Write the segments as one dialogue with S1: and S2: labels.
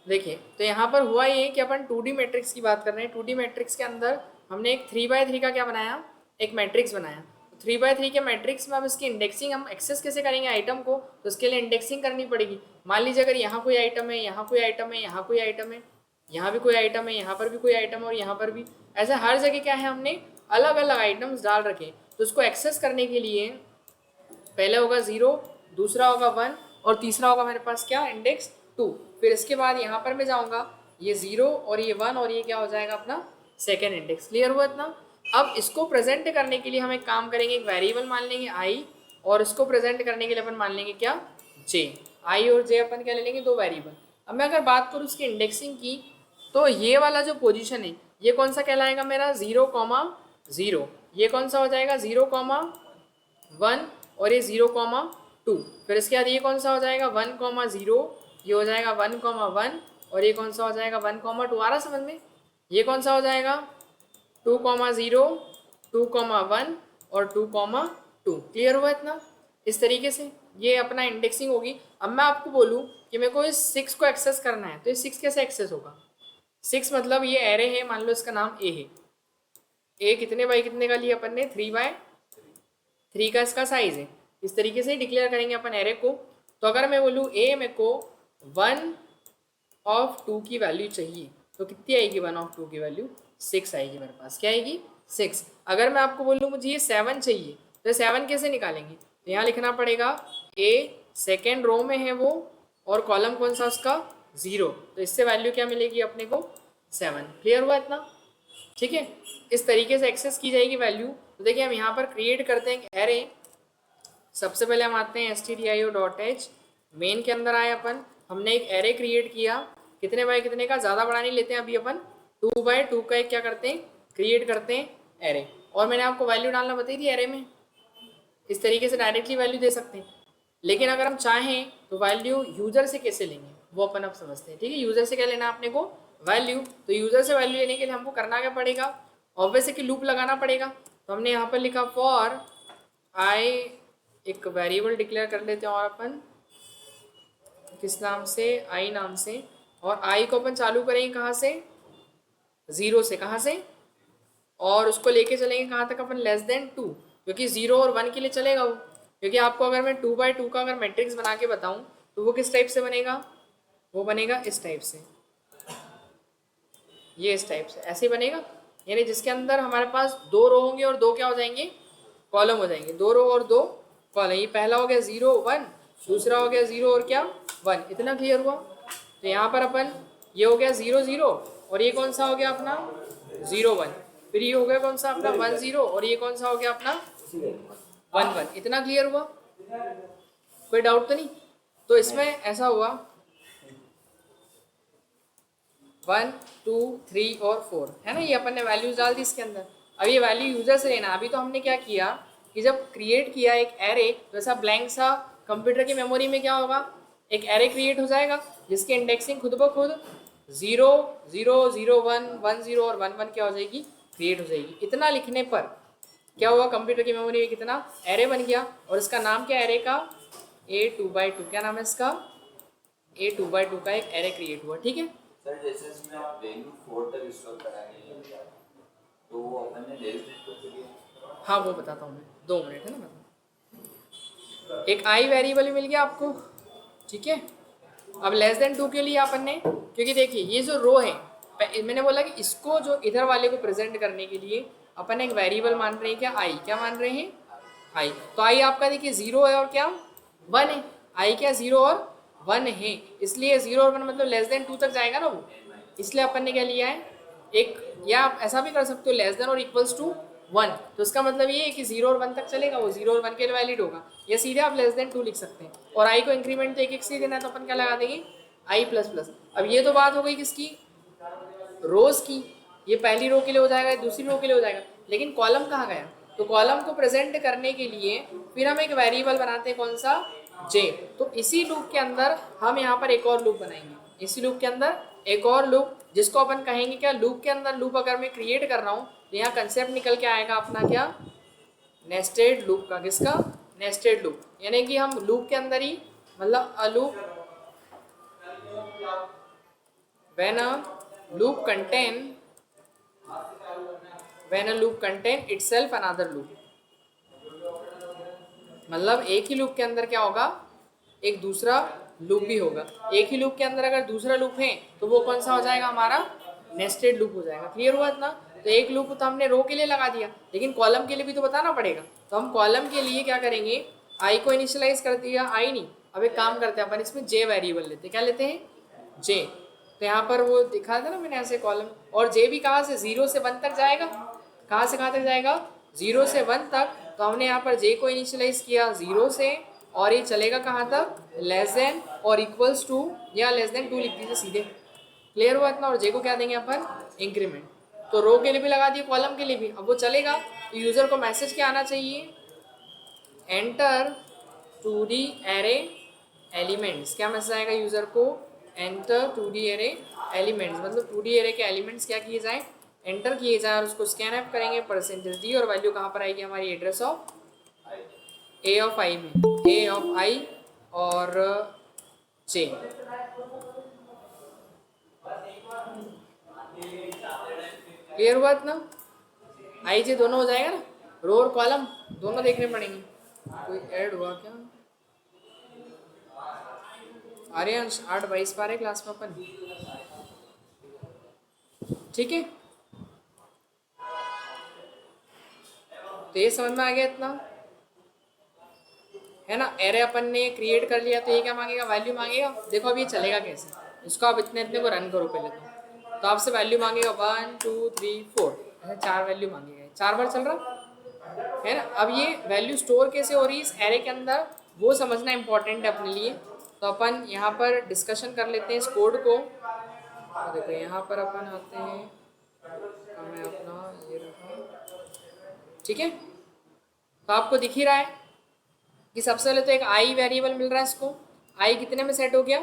S1: देखिए तो यहाँ पर हुआ ये कि अपन 2D मैट्रिक्स की बात कर रहे हैं। 2D मैट्रिक्स के अंदर हमने एक 3x3 का क्या बनाया, एक मैट्रिक्स बनाया। 3x3 के मैट्रिक्स में अब इसकी इंडेक्सिंग हम एक्सेस कैसे करेंगे आइटम को, तो उसके लिए इंडेक्सिंग करनी पड़ेगी। मान लीजिए अगर यहाँ कोई आइटम है, यहाँ कोई आइटम है, यहाँ कोई आइटम है, यहाँ भी कोई आइटम है, यहाँ पर भी कोई आइटम है और यहाँ पर भी, ऐसे हर जगह क्या है हमने अलग अलग आइटम्स डाल रखे। तो उसको एक्सेस करने के लिए पहले होगा 0, दूसरा होगा 1 और तीसरा होगा मेरे पास क्या, इंडेक्स 2। फिर इसके बाद यहाँ पर मैं जाऊँगा, ये 0 और ये 1 और ये क्या हो जाएगा अपना सेकेंड इंडेक्स। क्लियर हुआ इतना। अब इसको प्रेजेंट करने के लिए हम एक काम करेंगे, एक वेरिएबल मान लेंगे i और इसको प्रेजेंट करने के लिए अपन मान लेंगे क्या, j। i और j अपन क्या ले लेंगे, दो वेरिएबल। अब मैं अगर बात करूँ उसकी इंडेक्सिंग की, तो ये वाला जो पोजीशन है ये कौन सा कहलाएगा मेरा, 0,0। ये कौन सा हो जाएगा, 0,1 और ये 0,2। फिर इसके बाद ये कौन सा हो जाएगा, 1,0, ये हो जाएगा 1,1 और ये कौन सा हो जाएगा 1,2। आ रहा समझ में। ये कौन सा हो जाएगा 2,0, 2,1 और 2,2। क्लियर हुआ इतना। इस तरीके से ये अपना इंडेक्सिंग होगी। अब मैं आपको बोलूँ कि मेरे को इस 6 को एक्सेस करना है, तो ये 6 कैसे एक्सेस होगा। 6 मतलब ये एरे है, मान लो इसका नाम ए है। ए कितने बाई कितने का लिया अपन ने, 3x3 का इसका साइज है। इस तरीके से डिक्लेयर करेंगे अपन एरे को। तो अगर मैं बोलूँ ए मेरे को 1/2 की वैल्यू चाहिए, तो कितनी आएगी 1/2 की वैल्यू, 6 आएगी मेरे पास। क्या आएगी, 6। अगर मैं आपको बोलूँ मुझे ये 7 चाहिए, तो 7 कैसे निकालेंगे, तो यहाँ लिखना पड़ेगा ए सेकेंड रो में है वो और कॉलम कौन सा उसका 0, तो इससे वैल्यू क्या मिलेगी अपने को 7। क्लियर हुआ इतना। ठीक है, इस तरीके से एक्सेस की जाएगी वैल्यू। तो देखिए हम यहाँ पर क्रिएट करते हैं एरे। सबसे पहले हम आते हैं stdio.h, मेन के अंदर आए अपन, हमने एक एरे क्रिएट किया। कितने बाय कितने का, ज़्यादा बड़ा नहीं लेते हैं अभी अपन, 2x2 का एक क्या करते हैं, क्रिएट करते हैं एरे। और मैंने आपको वैल्यू डालना बताई थी एरे में, इस तरीके से डायरेक्टली वैल्यू दे सकते हैं। लेकिन अगर हम चाहें तो वैल्यू यूज़र से कैसे लेंगे वो अपन अब समझते हैं। ठीक है, यूज़र से क्या लेना है अपने को, वैल्यू। तो यूज़र से वैल्यू लेने के लिए हमको करना क्या पड़ेगा, ऑब्वियस है कि लूप लगाना पड़ेगा। तो हमने यहाँ पर लिखा फॉर आई, एक वेरिएबल डिक्लेयर कर लेते हैं और अपन किस नाम से, आई नाम से। और आई को अपन चालू करेंगे कहाँ से, 0 से। कहाँ से, और उसको लेके चलेंगे कहाँ तक अपन, <2, क्योंकि 0 और 1 के लिए चलेगा वो। क्योंकि आपको अगर मैं 2x2 का अगर मैट्रिक्स बना के बताऊँ तो वो किस टाइप से बनेगा, वो बनेगा इस टाइप से, ये इस टाइप से ऐसे बनेगा। यानी जिसके अंदर हमारे पास 2 रो होंगे और 2 क्या हो जाएंगे, कॉलम हो जाएंगे। 2 रो और 2 कॉलम। ये पहला हो गया 0 1, दूसरा हो गया 0 और क्या 1। इतना क्लियर हुआ। तो यहाँ पर अपन ये हो गया 0 0 और ये कौन सा हो गया अपना 0 1। फिर ये हो गया कौन सा अपना 1 0 और ये कौन सा हो गया अपना 1 1। इतना क्लियर हुआ, कोई डाउट तो नहीं। तो इसमें ऐसा हुआ 1 2 3 और 4 है ना, ये अपन ने वैल्यूज डाल दी इसके अंदर। अब ये वैल्यू यूजर से लेना। अभी तो हमने क्या किया कि जब क्रिएट किया एक एरे, तो ऐसा ब्लैंक सा कंप्यूटर की मेमोरी में क्या होगा, एक एरे क्रिएट हो जाएगा जिसकी इंडेक्सिंग खुद ब खुद 0 0 0 1 1 0 और 1 1 क्या हो जाएगी, क्रिएट हो जाएगी। इतना लिखने पर क्या हुआ, कंप्यूटर की मेमोरी में कितना एरे बन गया। और इसका नाम क्या एरे का, A2x2। क्या नाम है इसका, A2x2 का एक एरे क्रिएट हुआ। ठीक है
S2: सर, जैसे इसमें आप वैल्यू 4 तक स्टोर कराएंगे तो वो अपन ने लेस देन को लिए,
S1: हाँ वो बताता हूँ मैं, 2 मिनट है ना। मतलब एक आई वेरिएबल मिल गया आपको, ठीक है। अब <2 के लिए अपन ने, क्योंकि देखिए ये जो रो है, मैंने बोला कि इसको जो इधर वाले को प्रेजेंट करने के लिए अपन एक वेरिएबल मान रहे हैं क्या, आई। क्या मान रहे हैं, आई। तो आई आपका देखिए 0 है और क्या 1 है। आई क्या 0 और 1 है, इसलिए 0 और 1 मतलब <2 तक जाएगा ना वो। इसलिए अपन ने क्या लिया है एक, या आप ऐसा भी कर सकते हो लेस देन और इक्वल्स टू 1। तो इसका मतलब ये है कि 0 और 1 तक चलेगा, वो 0 और 1 के लिए वैलिड होगा। या सीधे आप <2 लिख सकते हैं। और आई को इंक्रीमेंट तो एक से देना है, तो अपन क्या लगा देंगे आई प्लस प्लस। अब ये तो बात हो गई किसकी, रोज की। ये पहली रो के लिए हो जाएगा, दूसरी रो के लिए हो जाएगा। लेकिन कॉलम कहाँ गया, तो कॉलम को प्रेजेंट करने के लिए फिर हम एक वेरिएबल बनाते हैं, कौन सा, जे। तो इसी लूप के अंदर हम यहाँ पर एक और लूप बनाएंगे, इसी लूप के अंदर एक और लूप, जिसको अपन कहेंगे क्या, लूप के अंदर लूप अगर मैं क्रिएट कर रहा हूँ तो यहाँ कंसेप्ट निकल के आएगा अपना क्या, नेस्टेड लूप का। किसका, नेस्टेड लूप। यानी कि हम लूप के अंदर ही, मतलब loop when a loop contain itself another loop, मतलब एक ही लूप के अंदर क्या होगा, एक दूसरा लूप भी होगा। एक ही लूप के अंदर अगर दूसरा लूप है तो वो कौन सा हो जाएगा, हमारा नेस्टेड लूप हो जाएगा। क्लियर हुआ इतना? तो एक लूप तो हमने रो के लिए लगा दिया, लेकिन कॉलम के लिए भी तो बताना पड़ेगा। तो हम कॉलम के लिए क्या करेंगे, आई को इनिशियलाइज कर दिया, आई नहीं, अब एक काम करते हैं अपन, इसमें जे वेरिएबल लेते हैं। क्या लेते हैं? जे। तो यहाँ पर वो दिखा था ना मैंने ऐसे कॉलम, और जे भी कहाँ से, 0 से 1 तक जाएगा। कहाँ से कहाँ तक जाएगा? 0 से 1 तक। तो हमने यहाँ पर जे को इनिशियलाइज किया 0 से, और ये चलेगा कहाँ तक, लेस देन और इक्वल्स टू या लेस देन 2 लिख दीजिए सीधे। क्लियर हुआ इतना? और जे को क्या देंगे यहाँ पर, इंक्रीमेंट। तो रो के लिए भी लगा दिए, कॉलम के लिए भी। अब वो चलेगा तो यूजर को मैसेज क्या आना चाहिए, एंटर 2D एरे एलिमेंट्स। क्या मैसेज आएगा यूजर को, एंटर 2D एरे एलिमेंट्स, मतलब 2D एरे के एलिमेंट्स क्या किए जाए, एंटर किए जाए, और उसको स्कैन अप करेंगे %d, और वैल्यू कहाँ पर आएगी, हमारी एड्रेस ऑफ ए ऑफ आई में, ए ऑफ आई और जे। क्लियर हुआ इतना? आई जे दोनों हो जाएगा ना, रो और कॉलम दोनों देखने पड़ेंगे। कोई ऐड हुआ क्या? आर्यांश 8:22 पा रहे क्लास में अपन, ठीक है? तो ये समझ में आ गया इतना, है ना? एरे अपन ने क्रिएट कर लिया, तो ये क्या मांगेगा, वैल्यू मांगेगा। देखो अब ये चलेगा कैसे, इसको आप इतने इतने को रन करो पहले तो आपसे वैल्यू मांगेगा 1 2 3 4, ऐसे 4 वैल्यू मांगेगा, 4 बार चल रहा है ना। अब ये वैल्यू स्टोर कैसे हो रही है इस एरे के अंदर, वो समझना इंपॉर्टेंट है अपने लिए। तो अपन यहाँ पर डिस्कशन कर लेते हैं इस कोड को। तो देखो यहाँ पर अपन आते हैं, हमें अपना ये रखा, ठीक है? तो आपको दिख ही रहा है कि सबसे पहले तो एक आई वेरिएबल मिल रहा है इसको। आई कितने में सेट हो गया,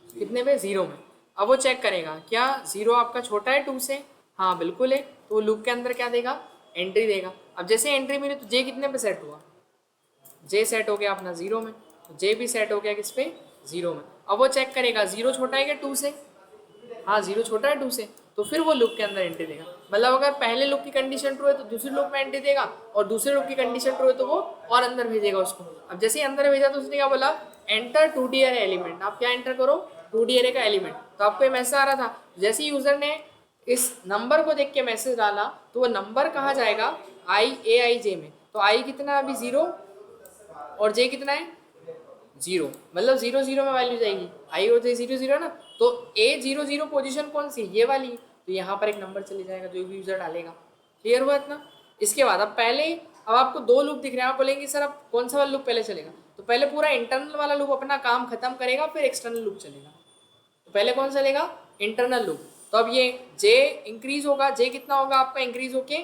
S1: कितने में, 0 में। अब वो चेक करेगा क्या 0 आपका छोटा है 2 से, हाँ बिल्कुल है। तो वो लूप के अंदर क्या देगा, एंट्री देगा। अब जैसे एंट्री मिली तो जे कितने पे सेट हुआ, जे सेट हो गया अपना 0 में, तो जे भी सेट हो गया किस पे, 0 में। अब वो चेक करेगा 0 छोटा है क्या 2 से, हाँ 0 छोटा है 2 से, तो फिर वो लूप के अंदर एंट्री देगा। मतलब अगर पहले लूप की कंडीशन ट्रू है तो दूसरे लूप में एंट्री देगा, और दूसरे लूप की कंडीशन ट्रू है तो वो और अंदर भेजेगा उसको। अब जैसे ही अंदर भेजा तो उसने क्या बोला, एंटर 2D एरे एलिमेंट। आप क्या एंटर करो, 2D एरे का एलिमेंट। तो आपको ये मैसेज आ रहा था, जैसे ही यूजर ने इस नंबर को देख के मैसेज डाला तो वो नंबर कहाँ जाएगा, IAIJ में। तो आई कितना है अभी 0, और जे कितना है 0, मतलब 0 0 में वैल्यू जाएगी, आई और जे 0 0 ना। तो A00 पोजीशन कौन सी, ये वाली। तो यहाँ पर एक नंबर चले जाएगा जो भी यूजर डालेगा। क्लियर हुआ इतना? इसके बाद अब आपको 2 लूप दिख रहे हैं, आप बोलेंगे सर अब कौन सा वाला लूप पहले चलेगा। तो पहले पूरा इंटरनल वाला लूप अपना काम खत्म करेगा, फिर एक्सटर्नल लूप चलेगा। तो पहले कौन चलेगा, इंटरनल लूप। तो अब ये जे इंक्रीज होगा, जे कितना होगा आपका, इंक्रीज होके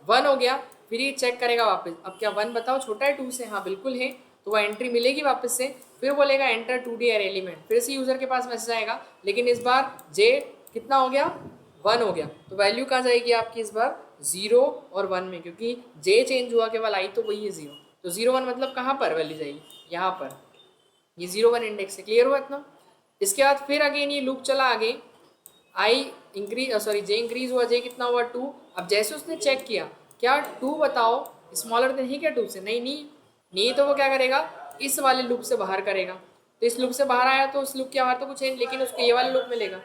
S1: 1 हो गया। फिर ये चेक करेगा वापस, अब क्या 1 बताओ छोटा है 2 से, हाँ बिल्कुल है। तो वह एंट्री मिलेगी वापस से, फिर बोलेगा एंटर 2D एरे एलिमेंट, फिर से यूजर के पास मैसेज आएगा, लेकिन इस बार जे कितना हो गया, 1 हो गया। तो वैल्यू कहाँ जाएगी आपकी इस बार, 0 और 1 में, क्योंकि जे चेंज हुआ केवल आई तो वही है 0। तो 0 1 मतलब कहाँ पर वैल्यू जाएगी, यहाँ पर, ये 0 1 इंडेक्स है। क्लियर हुआ इतना? इसके बाद फिर अगेन ये लूप चला आगे, I increase sorry J increase हुआ, जे कितना हुआ 2। अब जैसे उसने चेक किया क्या 2 बताओ स्मॉलर देन ही क्या 2 से, नहीं नहीं नहीं, तो वो क्या करेगा, इस वाले लूप से बाहर करेगा। तो इस लूप से बाहर आया तो उस लूप के बाहर तो कुछ है, लेकिन उसको ये वाला लूप मिलेगा।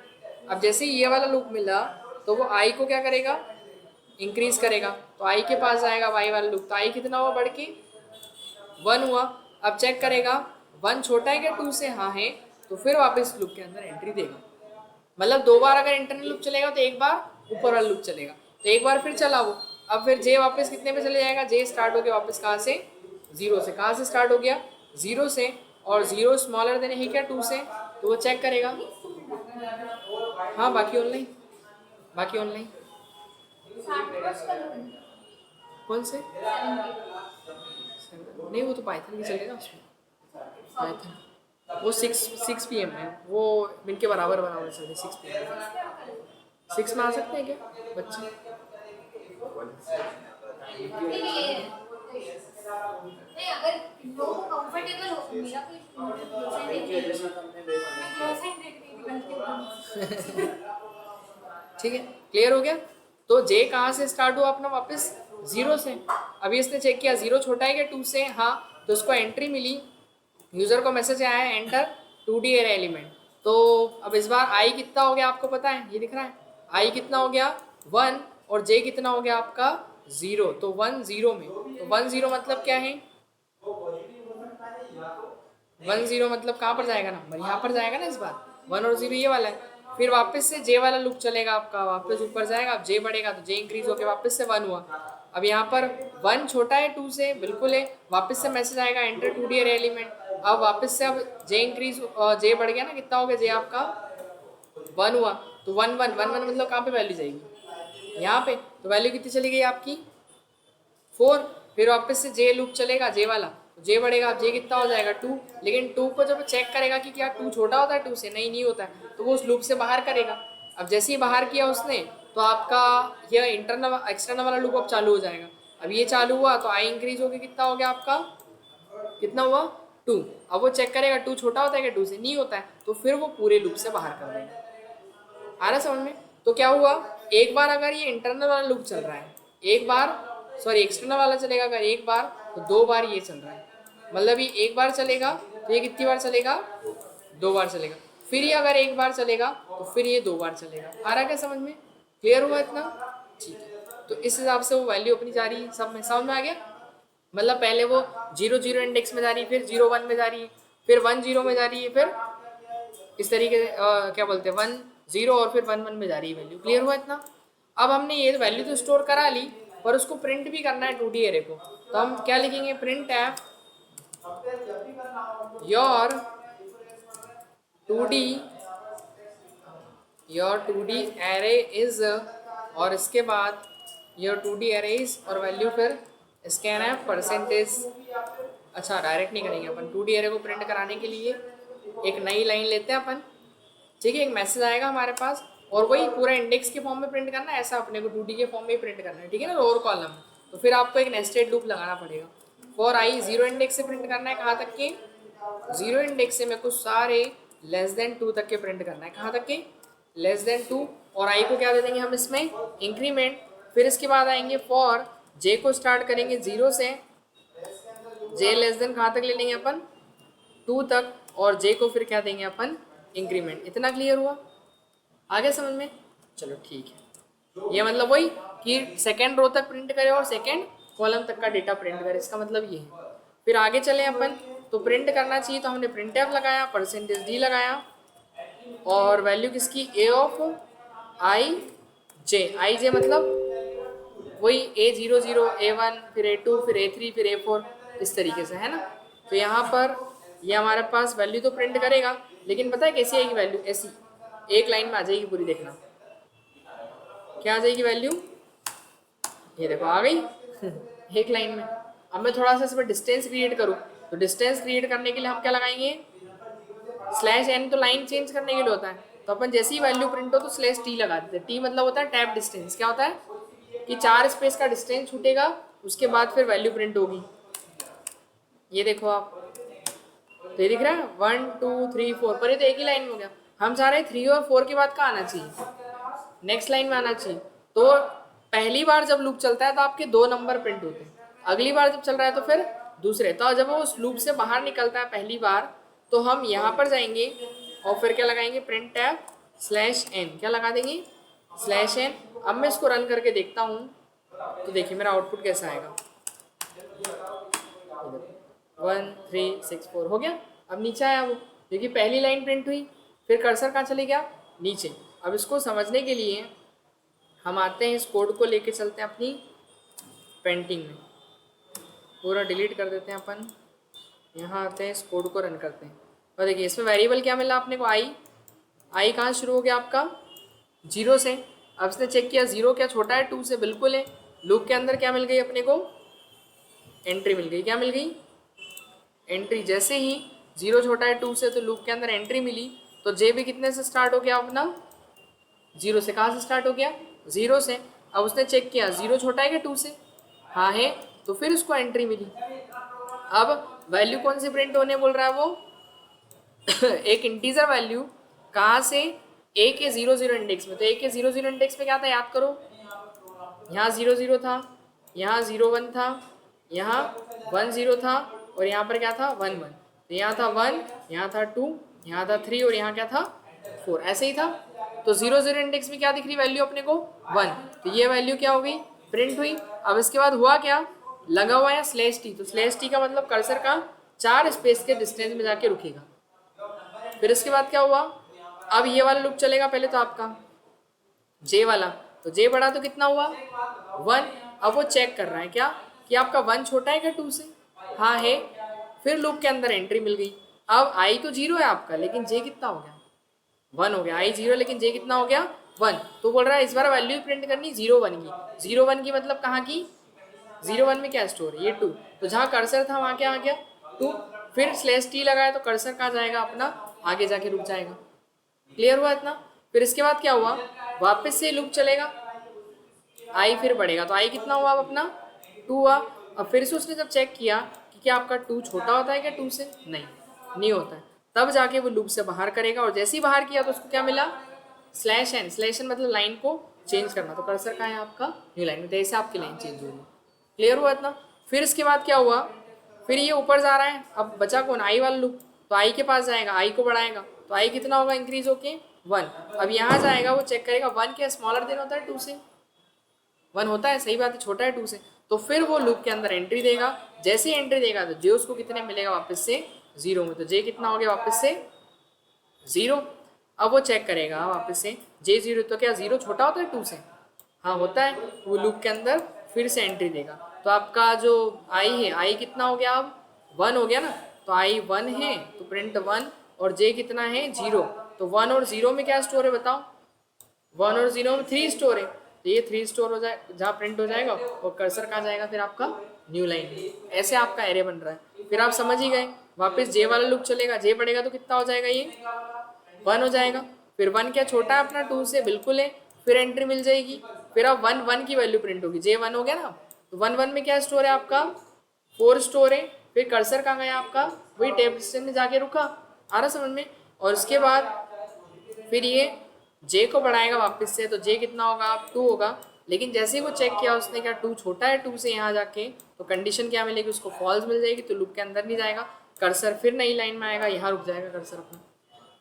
S1: अब जैसे ही ये वाला लूप मिला तो वो आई को क्या करेगा, इंक्रीज करेगा। तो आई के पास जाएगा वाई वाला लूप, तो आई कितना हुआ बढ़ के 1 हुआ। अब चेक करेगा 1 छोटा है क्या 2 से, हाँ है। तो फिर वापस लूप के अंदर एंट्री देगा। मतलब 2 बार अगर इंटरनल लूप चलेगा तो 1 बार ऊपर वाला लूप चलेगा। तो 1 बार फिर चला वो, अब फिर जे वापस कितने पे चले जाएगा, जे स्टार्ट हो गया वापस कहाँ से, 0 से। कहाँ से स्टार्ट हो गया, 0 से, और 0 स्मॉलर देन है क्या 2 से, तो वो चेक करेगा। हाँ बाकी ऑनलाइन, बाकी ऑनलाइन कौन से, नहीं वो तो पाइथन भी चलेगा उसमें, पाइथन वो 6 PM है, वो इनके बराबर बराबर चले 6 PM। 6 में आ सकते हैं क्या बच्चे,
S3: नहीं अगर लोगों को कंफर्टेबल हो, मेरा कोई
S1: ठीक है, क्लियर हो गया। तो जे कहाँ से स्टार्ट हुआ अपना, वापस 0 से। अभी इसने चेक किया 0 छोटा है क्या 2 से, हाँ, तो उसको एंट्री मिली, यूजर को मैसेज आया है एंटर 2D एरे एलिमेंट। तो अब इस बार आई कितना हो गया आपको पता है, ये दिख रहा है, आई कितना हो गया 1 और जे कितना हो गया आपका 0। तो 1 0 में, तो 1 0 मतलब क्या है, 1 0 मतलब कहाँ पर जाएगा नंबर, यहाँ पर जाएगा ना इस बार, 1 और 0 ये वाला है। फिर वापस से जे वाला लूप चलेगा आपका, वापस ऊपर जाएगा, अब जे बढ़ेगा तो जे इंक्रीज होकर वापस से 1 हुआ। अब यहाँ पर 1 छोटा है 2 से, बिल्कुल है, वापस से मैसेज आएगा एंटर 2D एरे एलिमेंट। अब वापस से अब जे इंक्रीज, जे बढ़ गया ना, कितना हो गया जे आपका 1 हुआ, तो 1 1 1 1 मतलब कहाँ पे वैल्यू जाएगी, यहाँ पे, तो वैल्यू कितनी चली गई आपकी 4। फिर वापस से जे लूप चलेगा, जे वाला, तो जे बढ़ेगा, अब जे कितना हो जाएगा 2। लेकिन 2 को जब चेक करेगा कि क्या 2 छोटा होता है 2 से, नहीं होता है, तो वो उस लूप से बाहर करेगा। अब जैसे ही बाहर किया उसने, तो आपका यह इंटरनल एक्सटर्नल वाला लूप अब चालू हो जाएगा। अब ये चालू हुआ तो आई इंक्रीज होकर कितना हो गया आपका, कितना हुआ 2। अब वो चेक करेगा 2 छोटा होता है क्या 2 से, नहीं होता है, तो फिर वो पूरे लूप से बाहर कर देगा। आ रहा समझ में। तो क्या हुआ, एक बार अगर ये इंटरनल वाला लूप चल रहा है, एक बार सॉरी एक्सटर्नल वाला चलेगा अगर एक बार, तो 2 बार ये चल रहा है, मतलब ये एक बार चलेगा तो ये कितनी बार चलेगा 2 बार चलेगा। फिर ये अगर एक बार चलेगा तो फिर ये 2 बार चलेगा। आ रहा क्या समझ में, क्लियर हुआ इतना, ठीक है। तो इस हिसाब से वो वैल्यू अपनी जा रही है, सब में समझ में आ गया। मतलब पहले वो 0 0 इंडेक्स में जा रही है, फिर 0 1 में जा रही है, फिर 1 0 में जा रही है, फिर इस तरीके से क्या बोलते हैं 1 0 और फिर 1 1 में जा रही है वैल्यू। क्लियर हुआ इतना। अब हमने ये वैल्यू तो स्टोर करा ली, पर उसको प्रिंट भी करना है 2D एरे को, तो हम क्या लिखेंगे, print F your 2D array is, और इसके बाद योर 2D एरे इज और वैल्यू फिर स्कैन एफ परसेंटेज। अच्छा डायरेक्ट नहीं करेंगे अपन, 2D एरे को प्रिंट कराने के लिए एक नई लाइन लेते हैं अपन, ठीक है, एक मैसेज आएगा हमारे पास और वही पूरा इंडेक्स के फॉर्म में प्रिंट करना है, ऐसा अपने को 2D के फॉर्म में ही प्रिंट करना है, ठीक है ना, रोअर कॉलम। तो फिर आपको एक नेस्टेड लूप लगाना पड़ेगा। फॉर आई 0 इंडेक्स से प्रिंट करना है, कहाँ तक के 0 इंडेक्स से मेरे को सारे लेस देन 2 तक के प्रिंट करना है, कहाँ तक के लेस देन 2, और आई को क्या दे देंगे हम इसमें इंक्रीमेंट। फिर इसके बाद आएंगे फॉर जे को स्टार्ट करेंगे 0 से, जे लेस देन कहाँ तक ले लेंगे अपन 2 तक, और जे को फिर क्या देंगे अपन इंक्रीमेंट। इतना क्लियर हुआ, आगे समझ में, चलो ठीक है। ये मतलब वही कि सेकेंड रो तक प्रिंट करे और सेकेंड कॉलम तक का डेटा प्रिंट करे, इसका मतलब ये है। फिर आगे चले अपन, तो प्रिंट करना चाहिए तो हमने प्रिंट एफ लगाया, परसेंटेज डी लगाया, और वैल्यू किसकी ए ऑफ आई जे मतलब वही A0 0 A1 फिर A2 फिर A3 फिर A4 इस तरीके से, है ना। तो यहाँ पर ये हमारे पास वैल्यू तो प्रिंट करेगा, लेकिन पता है कैसी आएगी वैल्यू, ऐसी एक लाइन में आ जाएगी पूरी, देखना क्या आ जाएगी वैल्यू, ये देखो आ गई एक लाइन में। अब मैं थोड़ा सा इस पर डिस्टेंस क्रिएट करूँ, तो डिस्टेंस क्रिएट करने के लिए हम क्या लगाएंगे, /n, तो लाइन चेंज करने के लिए होता है, तो अपन जैसे ही वैल्यू प्रिंट हो तो /t लगा देते हैं। टी मतलब होता है टैप डिस्टेंस, क्या होता है कि 4 स्पेस का डिस्टेंस छूटेगा, उसके बाद फिर वैल्यू प्रिंट होगी। ये देखो आप, तो ये दिख रहा है 1 2 3 4, पर ये तो एक ही लाइन में हो गया। हम चाह रहे हैं 3 और 4 के बाद का आना चाहिए, नेक्स्ट लाइन में आना चाहिए। तो पहली बार जब लूप चलता है तो आपके 2 नंबर प्रिंट होते हैं, अगली बार जब चल रहा है तो फिर दूसरे। तो जब वो उस लूप से बाहर निकलता है पहली बार, तो हम यहाँ पर जाएंगे और फिर क्या लगाएंगे, प्रिंट टैब /n, क्या लगा देंगे /n। अब मैं इसको रन करके देखता हूँ, तो देखिए मेरा आउटपुट कैसा आएगा, 1 3 6 4 हो गया। अब नीचे आया वो, क्योंकि पहली लाइन प्रिंट हुई, फिर कर्सर कहाँ चले गया, नीचे। अब इसको समझने के लिए हम आते हैं, इस कोड को लेके चलते हैं अपनी पेंटिंग में, पूरा डिलीट कर देते हैं अपन, यहाँ आते हैं, इस कोड को रन करते हैं, और देखिए इसमें वेरिएबल क्या मिला अपने को, आई कहाँ शुरू हो गया आपका 0 से। अब इसने चेक किया 0 क्या छोटा है 2 से, बिल्कुल है। लूप के अंदर क्या मिल गई अपने को, एंट्री मिल गई, क्या मिल गई एंट्री। जैसे ही 0 छोटा है 2 से, तो लूप के अंदर एंट्री मिली, तो जे भी कितने से स्टार्ट हो गया अपना 0 से। कहाँ से स्टार्ट हो गया 0 से। अब उसने चेक किया 0 छोटा है क्या 2 से, हाँ है, तो फिर उसको एंट्री मिली। अब वैल्यू कौन सी प्रिंट होने बोल रहा है वो एक इंटीजर वैल्यू, कहाँ से ए के 0 0 इंडेक्स में, तो ए के 0 0 इंडेक्स में क्या था याद करो, यहाँ 0 0 था, यहाँ 0 1 था, यहाँ 1 0 था, और यहाँ पर क्या था 1 1, तो यहाँ था 1, यहाँ था 2, यहाँ था 3, और यहाँ क्या था 4, ऐसे ही था। तो 0 0 इंडेक्स में क्या दिख रही वैल्यू अपने को 1, तो ये वैल्यू क्या हो गई, प्रिंट हुई। अब इसके बाद हुआ क्या, लगा हुआ है स्लैश टी, तो स्लैश टी का मतलब कर्सर का 4 स्पेस के डिस्टेंस में जाके रुकेगा। फिर इसके बाद क्या हुआ, अब ये वाला लूप चलेगा पहले तो आपका जे वाला, तो जे बड़ा तो कितना हुआ 1। अब वो चेक कर रहा है क्या कि आपका 1 छोटा है क्या 2 से, हाँ है। फिर लूप के अंदर एंट्री मिल गई। अब आई तो 0 है आपका, लेकिन जे कितना हो गया 1 हो गया। आई 0 लेकिन जे कितना हो गया 1, तो बोल रहा है इस बार वैल्यू प्रिंट करनी 0 1 की। 0 1 की मतलब कहाँ की, 0 1 में क्या स्टोर है ये 2, तो जहाँ कर्सर था वहाँ क्या आ गया 2। फिर स्लैश टी लगाया तो कर्सर कहाँ जाएगा अपना, आगे जाके रुक जाएगा। क्लियर हुआ इतना। फिर इसके बाद क्या हुआ, वापस से लूप चलेगा, आई फिर बढ़ेगा, तो आई कितना हुआ अब अपना 2 हुआ। अब फिर से उसने जब चेक किया कि क्या आपका 2 छोटा होता है क्या 2 से, नहीं होता है, तब जाके वो लूप से बाहर करेगा। और जैसे ही बाहर किया तो उसको क्या मिला, स्लैश एन। स्लैश एन मतलब लाइन को चेंज करना, तो कर्सर कहाँ है आपका न्यू लाइन में, तो ऐसे आपकी लाइन चेंज होगी। क्लियर हुआ इतना। फिर इसके बाद क्या हुआ, फिर ये ऊपर जा रहा है, अब बचा कौन, आई वाला लूप, तो आई के पास जाएगा, आई को बढ़ाएगा, तो आई कितना होगा इंक्रीज होके 1। अब यहाँ जाएगा, वो चेक करेगा 1 क्या स्मॉलर देन होता है 2 से, 1 होता है, सही बात है, छोटा है 2 से। तो फिर वो लूप के अंदर एंट्री देगा, जैसे ही एंट्री देगा तो जे उसको कितने मिलेगा वापस से 0 में, तो जे कितना हो गया वापस से 0। अब वो चेक करेगा वापस से जे 0, तो क्या 0 छोटा होता है 2 से, हाँ होता है। वो लूप के अंदर फिर से एंट्री देगा, तो आपका जो आई है, आई कितना हो गया अब 1 हो गया ना, तो आई 1 है तो प्रिंट 1, और जे कितना है 0, तो 1 और 0 में क्या स्टोर है बताओ, 1 और 0 में 3 स्टोर है, तो ये 3 स्टोर हो जाए जहाँ प्रिंट हो जाएगा, और कर्सर कहाँ जाएगा फिर आपका न्यू लाइन। ऐसे आपका एरे बन रहा है। फिर आप समझ ही गए, वापस जे वाला लूप चलेगा, जे बढ़ेगा तो कितना हो जाएगा ये 1 हो जाएगा। फिर 1 क्या छोटा है अपना 2 से, बिल्कुल है, फिर एंट्री मिल जाएगी। फिर अब 1 1 की वैल्यू प्रिंट होगी, जे 1 हो गया ना, तो 1 1 में क्या स्टोर है आपका 4 स्टोर है। फिर कर्सर कहाँ गया आपका, वही टेप डिस्टेंस में जाके रुका, आ रहा समझ में। और उसके बाद फिर ये जे को बढ़ाएगा वापस से, तो जे कितना होगा आप 2 होगा, लेकिन जैसे ही वो चेक किया उसने क्या 2 छोटा है 2 से, यहाँ जाके तो कंडीशन क्या मिलेगी उसको, फॉल्स मिल जाएगी, तो लूप के अंदर नहीं जाएगा, कर्सर फिर नई लाइन में आएगा, यहाँ रुक जाएगा कर्सर अपना।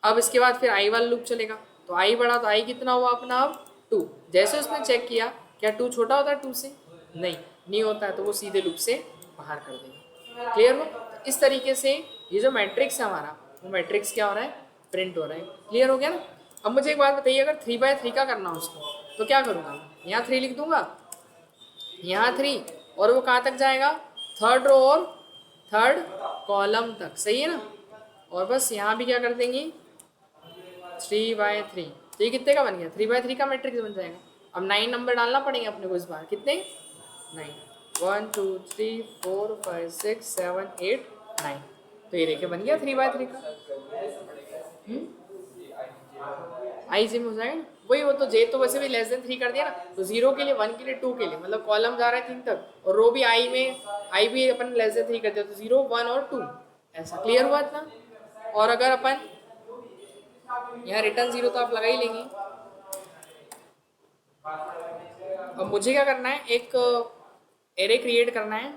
S1: अब इसके बाद फिर आई वाला लूप चलेगा, तो आई बढ़ा, तो आई कितना हुआ अपना अब 2। जैसे उसने चेक किया क्या 2 छोटा होता है 2 से, नहीं होता है, तो वो सीधे लूप से बाहर कर देगा। क्लियर हो। तो इस तरीके से ये जो मैट्रिक्स है हमारा, वो मैट्रिक्स क्या हो रहा है, प्रिंट हो रहा है। क्लियर हो गया ना। अब मुझे एक बात बताइए, अगर 3x3 का करना हो उसको तो क्या करूँगा, यहाँ 3 लिख दूंगा, यहाँ 3, और वो कहाँ तक जाएगा, 3rd रो और 3rd कॉलम तक, सही है ना। और बस यहाँ भी क्या कर देंगे 3x3, तो ये कितने का बन गया 3x3 का मैट्रिक्स बन जाएगा। अब 9 नंबर डालना पड़ेंगे अपने को इस बार, कितने 9, 1 2 3 4 5 6 7 8 9, तो ये देखिए बन गया 3x3 का। आई जिम हो जाएगा ना, वही वो तो जे तो वैसे भी लेस देन 3 कर दिया ना, तो 0 के लिए 1 के लिए 2 के लिए, मतलब कॉलम जा रहा है 3 तक, और रो भी आई में, आई भी अपन लेस देन 3 कर दिया, तो 0 1 और 2 ऐसा। क्लियर हुआ इतना। और अगर अपन यहाँ रिटर्न 0 तो आप लगा ही लेंगे। अब मुझे क्या करना है, एक एरे क्रिएट करना है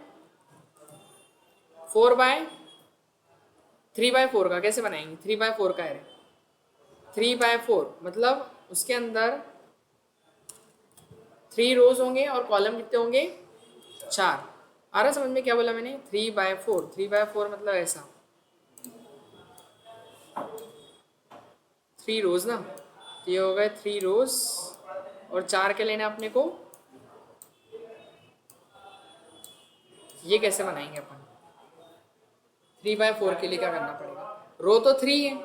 S1: 3x4 का। कैसे बनाएंगे 3x4 का एरे, 3x4 मतलब उसके अंदर 3 रोज होंगे और कॉलम कितने होंगे 4। आ रहा समझ में क्या बोला मैंने, 3x4 मतलब ऐसा 3 रोज ना, तो ये हो गए 3 रोज, और 4 के लेने अपने को। ये कैसे बनाएंगे अपन, 3x4 के लिए क्या करना पड़ेगा, रो तो 3 है,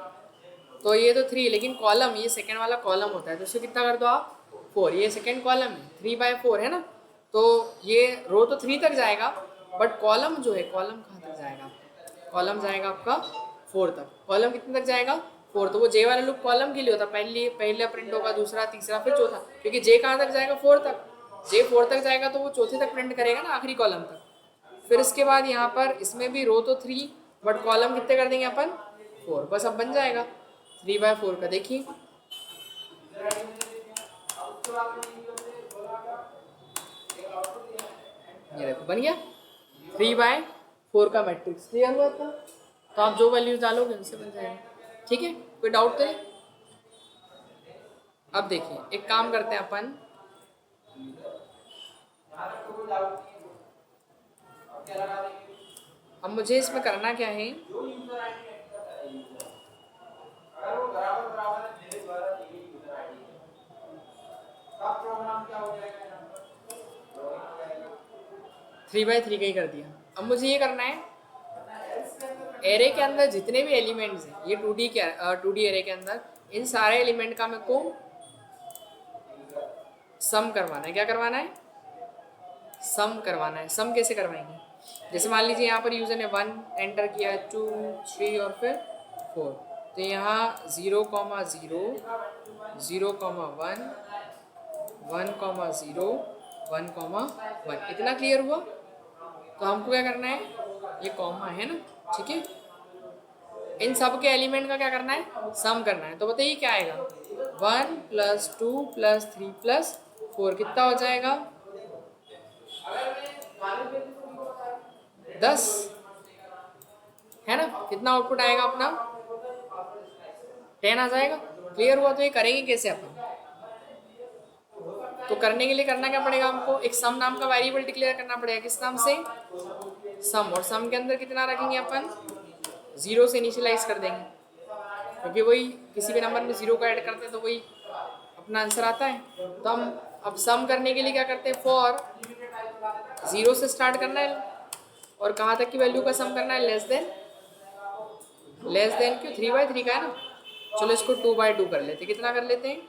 S1: तो ये तो 3, लेकिन कॉलम ये सेकंड वाला कॉलम होता है, तो इसको कितना कर दो आप 4, ये सेकंड कॉलम है 3x4 है ना, तो ये रो तो 3 तक जाएगा, बट कॉलम जो है, कॉलम कहाँ तक जाएगा, कॉलम जाएगा आपका 4 तक। कॉलम कितने तक जाएगा 4, तो वो जे वाला लूप कॉलम के लिए होता है, पहला प्रिंट होगा, दूसरा, तीसरा, फिर चौथा, क्योंकि जे कहाँ तक जाएगा 4 तक, जे 4 तक जाएगा तो वो चौथे तक प्रिंट करेगा ना, आखिरी कॉलम तक। फिर इसके बाद यहाँ पर इसमें भी रो तो 3, बट कॉलम कितने कर देंगे अपन 4, बस अब बन जाएगा 3x4 का। देखिए ये देखो बन गया 3/4 का मैट्रिक्स। क्लियर हुआ था? तो आप जो वैल्यूज डालोगे उनसे बन जाएगा। ठीक है, कोई डाउट तो नहीं? अब देखिए एक काम करते हैं अपन, अब मुझे इसमें करना क्या है, थ्री बाई थ्री का ही कर दिया। अब मुझे ये करना है, एरे के अंदर जितने भी एलिमेंट्स हैं, ये 2D एरे के अंदर इन सारे एलिमेंट का मेरे को सम करवाना है। क्या करवाना है? सम करवाना है। सम कैसे करवाएंगे? जैसे मान लीजिए यहाँ पर यूजर ने 1 एंटर किया, 2 3 और फिर 4, तो यहाँ 0, 0 0, 1 1, 0 1, 1 इतना क्लियर हुआ? तो हमको क्या करना है, ये कॉमा है ना, ठीक है, इन सब के एलिमेंट का क्या करना है, सम करना है। तो बताइए क्या आएगा, 1 + 2 + 3 + 4 कितना हो जाएगा, 10 है ना। कितना आउटपुट आएगा अपना, 10 आ जाएगा। क्लियर हुआ? तो ये करेंगे कैसे अपन, तो करने के लिए करना क्या पड़ेगा हमको, एक सम नाम का वेरिएबल डिक्लेयर करना पड़ेगा। किस नाम से, सम। और सम के अंदर कितना रखेंगे अपन, 0 से इनिशियलाइज कर देंगे, क्योंकि वही किसी भी नंबर में 0 को ऐड करते हैं तो वही अपना आंसर आता है। तो हम अब सम करने के लिए क्या करते हैं, फॉर 0 से स्टार्ट करना है और कहाँ तक की वैल्यू का सम करना है, लेस देन क्यों, 3/3 का है ना। चलो इसको 2/2 कर लेते, कितना कर लेते हैं,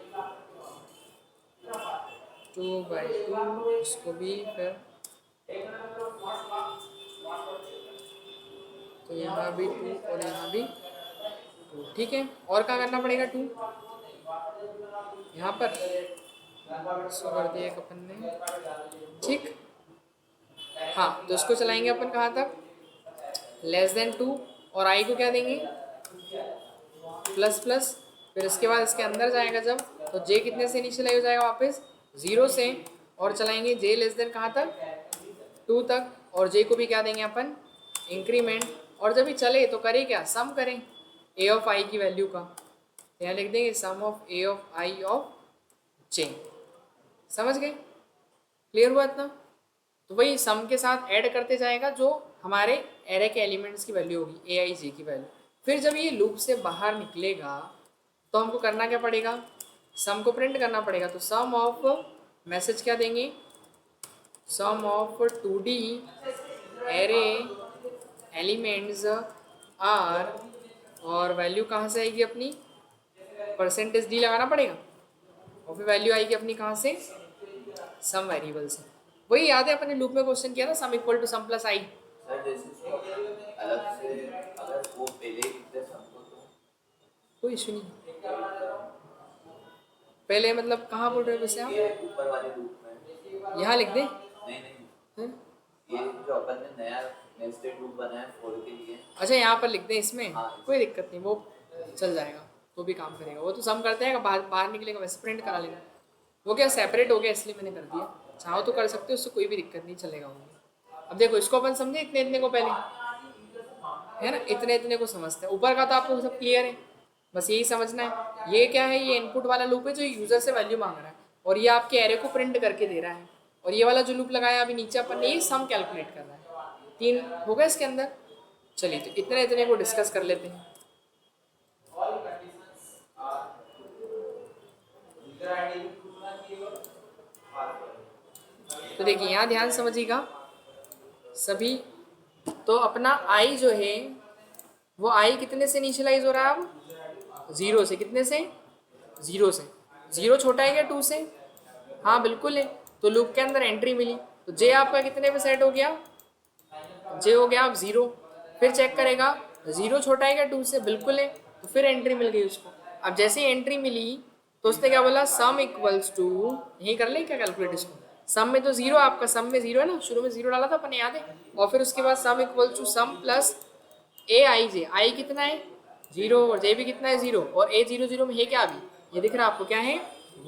S1: 2/2, इसको भी फिर तो यहाँ भी 2 और यहाँ भी 2, ठीक है। और क्या करना पड़ेगा, 2 यहाँ पर इसको कर दिया एक अपन ने, ठीक। हाँ, तो इसको चलाएंगे अपन कहाँ तक, <2, और आई को क्या देंगे, प्लस, फिर इसके बाद इसके अंदर जाएगा जब, तो जे कितने से इनिशियलाइज हो जाएगा, वापस 0 से, और चलाएंगे जे <, कहाँ तक, 2 तक, और जे को भी क्या देंगे अपन, इंक्रीमेंट। और जब भी चले तो करें क्या, सम करें ए ऑफ आई की वैल्यू का, यहाँ लिख देंगे sum of A of I of J. समझ गए? क्लियर हुआ इतना? तो वही सम के साथ ऐड करते जाएगा जो हमारे एरे के एलिमेंट्स की वैल्यू होगी, ए आई जे की वैल्यू। फिर जब ये लूप से बाहर निकलेगा तो हमको करना क्या पड़ेगा, सम को प्रिंट करना पड़ेगा। तो सम ऑफ मैसेज क्या देंगे, sum of 2D array elements are, और वैल्यू कहाँ से आएगी अपनी, %d लगाना पड़ेगा, और फिर वैल्यू आएगी अपनी कहाँ से, सम वेरिएबल से। वही याद है अपने लूप में क्वेश्चन किया था, sum equal to sum plus i.
S2: Sir जैसे इसको अलग से अगर वो पहले ही लिखते हैं सम को तो
S1: कोई इशू नहीं। पहले मतलब कहाँ बोल रहे हो वैसे आप,
S2: ये ऊपर वाले लूप में
S1: यहाँ लिख दें,
S2: नहीं
S1: हैं?
S2: ये जो अपन ने नया नेस्टेड लूप बनाया है 4 के लिए,
S1: अच्छा यहाँ पर लिख दें इसमें,
S2: हाँ।
S1: कोई दिक्कत नहीं, वो चल जाएगा, तो भी काम करेगा। वो तो सम करते हैं, बाहर निकलेगा वैसे प्रिंट करा लेना, वो क्या सेपरेट हो गया इसलिए मैंने कर दिया। चाहो तो कर सकते हो, उससे कोई भी दिक्कत नहीं, चलेगा वो। अब देखो इसको अपन समझे, इतने को पहले है ना, इतने को समझते हैं। ऊपर का तो आपको सब क्लियर है, बस यही समझना है। ये क्या है, ये इनपुट वाला लूप है जो यूजर से वैल्यू मांग रहा है, और ये आपके एरे को प्रिंट करके दे रहा है। और ये वाला जो लूप लगाया अभी नीचे अपन ने, ये सम कैलकुलेट कर रहा है। 3 हो गए इसके अंदर। चलिए तो इतने को डिस्कस कर लेते हैं। तो देखिए यहाँ ध्यान समझिएगा सभी। तो अपना आई जो है वो आई कितने से इनिशियलाइज हो रहा है, अब 0 से। कितने से, 0 से। 0 छोटा है क्या 2 से, हाँ बिल्कुल है। तो लूप के अंदर एंट्री मिली, तो जे आपका कितने पे सेट हो गया, जे हो गया अब 0। फिर चेक करेगा 0 छोटा है क्या 2 से, बिल्कुल है, तो फिर एंट्री मिल गई उसको। अब जैसे ही एंट्री मिली तो उसने क्या बोला, सम इक्वल्स टू, यही कर लें क्या कैलकुलेट इसको, सम में तो 0 आपका, सम में 0 है ना, शुरू में 0 डाला था अपन, याद है। और फिर उसके बाद sum equals to sum plus A I J, I कितना है 0 और जे भी कितना है 0, और ए 0 0 में है क्या, अभी ये दिख रहा है आपको क्या है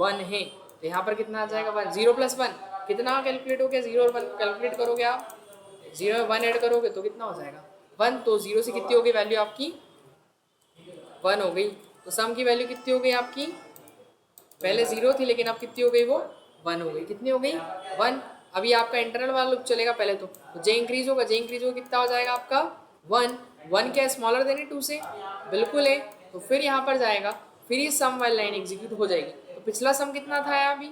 S1: 1 है, तो यहाँ पर कितना आ जाएगा 1, 0 + 1 कितना कैलकुलेट हो गया, 0 और 1 कैलकुलेट करोगे आप, 0 में 1 ऐड करोगे तो कितना हो जाएगा 1, तो 0 से कितनी हो गई वैल्यू आपकी 1 हो गई। तो सम की वैल्यू कितनी हो गई आपकी, पहले 0 थी लेकिन अब कितनी हो गई वो 1 हो गई, कितनी हो गई 1। अभी आपका इंटरनल वाला लूप चलेगा पहले तो जे इंक्रीज होगा, जे इंक्रीज होगा कितना हो जाएगा आपका 1, 1 क्या स्मॉलर देन 2 से, बिल्कुल है। तो फिर यहाँ पर जाएगा, फिर ये सम वाली लाइन एग्जीक्यूट हो जाएगी। तो पिछला सम कितना था अभी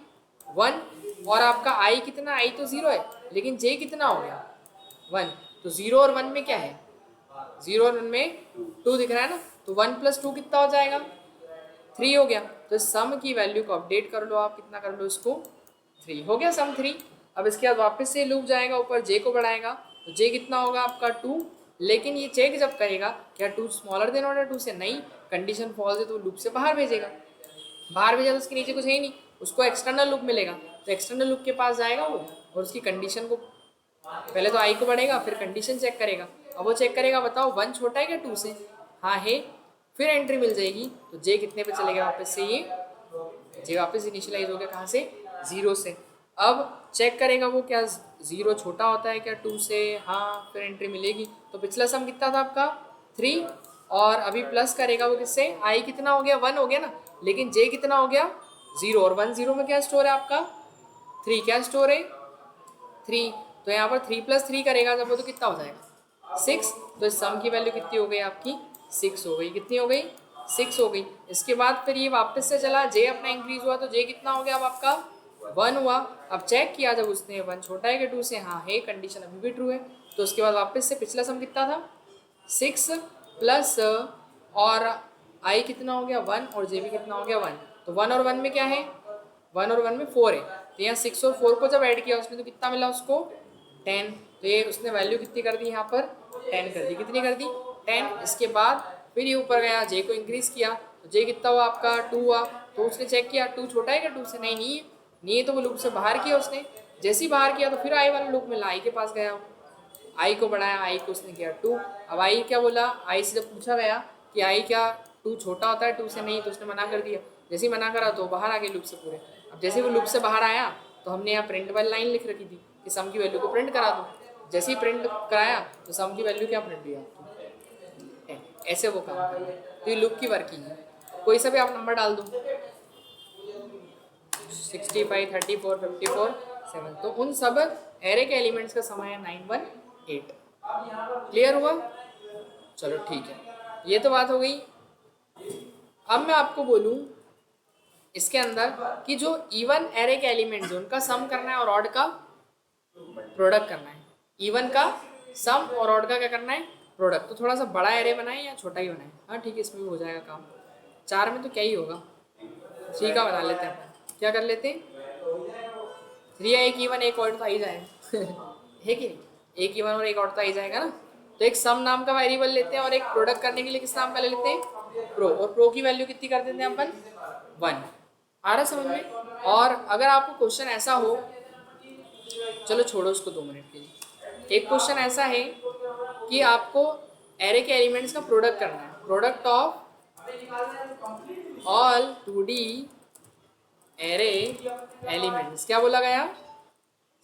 S1: 1, और आपका आई कितना, आई तो 0 है लेकिन जे कितना हो गया 1, तो 0 और 1 में क्या है, 0 और 1 में 2 दिख रहा है ना, तो 1 + 2 कितना हो जाएगा 3 हो गया। तो सम की वैल्यू को अपडेट कर लो आप, कितना कर लो इसको 3 हो गया सम 3। अब इसके बाद वापस से लूप जाएगा ऊपर, जे को बढ़ाएगा, तो जे कितना होगा आपका 2, लेकिन ये चेक जब करेगा क्या 2 स्मॉलर देन और 2 से, नहीं, कंडीशन फॉल्स है तो लूप से बाहर भेजेगा, बाहर भेजा तो उसके नीचे कुछ है ही नहीं, उसको एक्सटर्नल लूप मिलेगा, तो एक्सटर्नल लूप के पास जाएगा वो और उसकी कंडीशन को पहले तो आई को बढ़ेगा फिर कंडीशन चेक करेगा। अब वो चेक करेगा बताओ 1 छोटा है क्या 2 से, हाँ है, फिर एंट्री मिल जाएगी, तो जे कितने पे चलेगा वापस से, ये जे वापस इनिशियलाइज हो गया कहाँ से 0 से। अब चेक करेगा वो क्या 0 छोटा होता है क्या 2 से, हाँ, फिर एंट्री मिलेगी। तो पिछला सम कितना था आपका 3, और अभी प्लस करेगा वो किससे, आई कितना हो गया 1 हो गया ना, लेकिन जे कितना हो गया 0, और 1 0 में क्या स्टोर है आपका 3, क्या स्टोर है 3, तो यहाँ पर 3 + 3 करेगा जब वो, तो कितना हो जाएगा 6। तो इस सम की वैल्यू कितनी हो गई आपकी 6 हो गई, कितनी हो गई 6 हो गई। इसके बाद फिर ये वापस से चला, जे अपना इंक्रीज हुआ, तो जे कितना हो गया अब आपका 1 हुआ। अब चेक किया जब उसने 1 छोटा है कि 2 से, हाँ है, कंडीशन अभी भी ट्रू है, तो उसके बाद वापस से पिछला सम कितना था 6 प्लस, और आई कितना हो गया 1, और जे भी कितना हो गया 1, तो 1 और 1 में क्या है, 1 और 1 में 4 है, तो यहाँ 6 और 4 को जब ऐड किया उसने तो कितना मिला उसको 10, तो ये उसने वैल्यू कितनी कर दी यहाँ पर 10 कर दी, कितनी कर दी 10। इसके बाद फिर ये ऊपर गया, जे को इंक्रीज किया, तो जे कितना हुआ आपका 2 हुआ, तो उसने चेक किया 2 छोटा है क्या 2 से, नहीं नहीं नहीं है, तो वो लूप से बाहर किया उसने, जैसे ही बाहर किया तो फिर आई वाला लूप मिला, आई के पास गया, आई को बढ़ाया, आई को उसने किया 2। अब आई क्या बोला, आई से जब पूछा गया कि आई क्या 2 छोटा होता है 2 से, नहीं, तो उसने मना कर दिया, जैसे ही मना करा तो बाहर आ गए लूप से पूरे। अब जैसे वो लूप से बाहर आया तो हमने यहाँ प्रिंट वाली लाइन लिख रखी थी कि सम की वैल्यू को प्रिंट करा दो, जैसे ही प्रिंट कराया तो सम की वैल्यू क्या प्रिंट हुई आपकी, ऐसे वो काम कर, तो ये लूप की वर्किंग है। कोई सा भी आप नंबर डाल दो 65 34 54 7, तो उन सब एरे के एलिमेंट्स का समय है 918। क्लियर हुआ, चलो ठीक है, ये तो बात हो गई। अब मैं आपको बोलूं इसके अंदर कि जो इवन एरे के एलिमेंट्स हैं उनका सम करना है और ऑड का प्रोडक्ट करना है, इवन का सम और ऑड का क्या करना है प्रोडक्ट। तो थोड़ा सा बड़ा एरे बनाए या छोटा ही बनाए, हाँ ठीक है, इसमें भी हो जाएगा काम, 4 में तो क्या ही होगा, 3 का बना लेते हैं, क्या कर लेते हैं 3 या एक इवन एक ऑड तो आ ही जाएगा है कि नहीं, एक इवन और एक ऑड तो आ ही जाएगा ना। तो एक सम नाम का वेरिएबल लेते हैं और एक प्रोडक्ट करने के लिए किस नाम का ले लेते हैं प्रो, और प्रो की वैल्यू कितनी कर देते हैं अपन 1, आ रहा समझ में। और अगर आपको क्वेश्चन ऐसा हो, चलो छोड़ो उसको 2 मिनट के लिए, एक क्वेश्चन ऐसा है कि आपको एरे के एलिमेंट्स का प्रोडक्ट करना है, product of all 2D array elements, क्या बोला गया,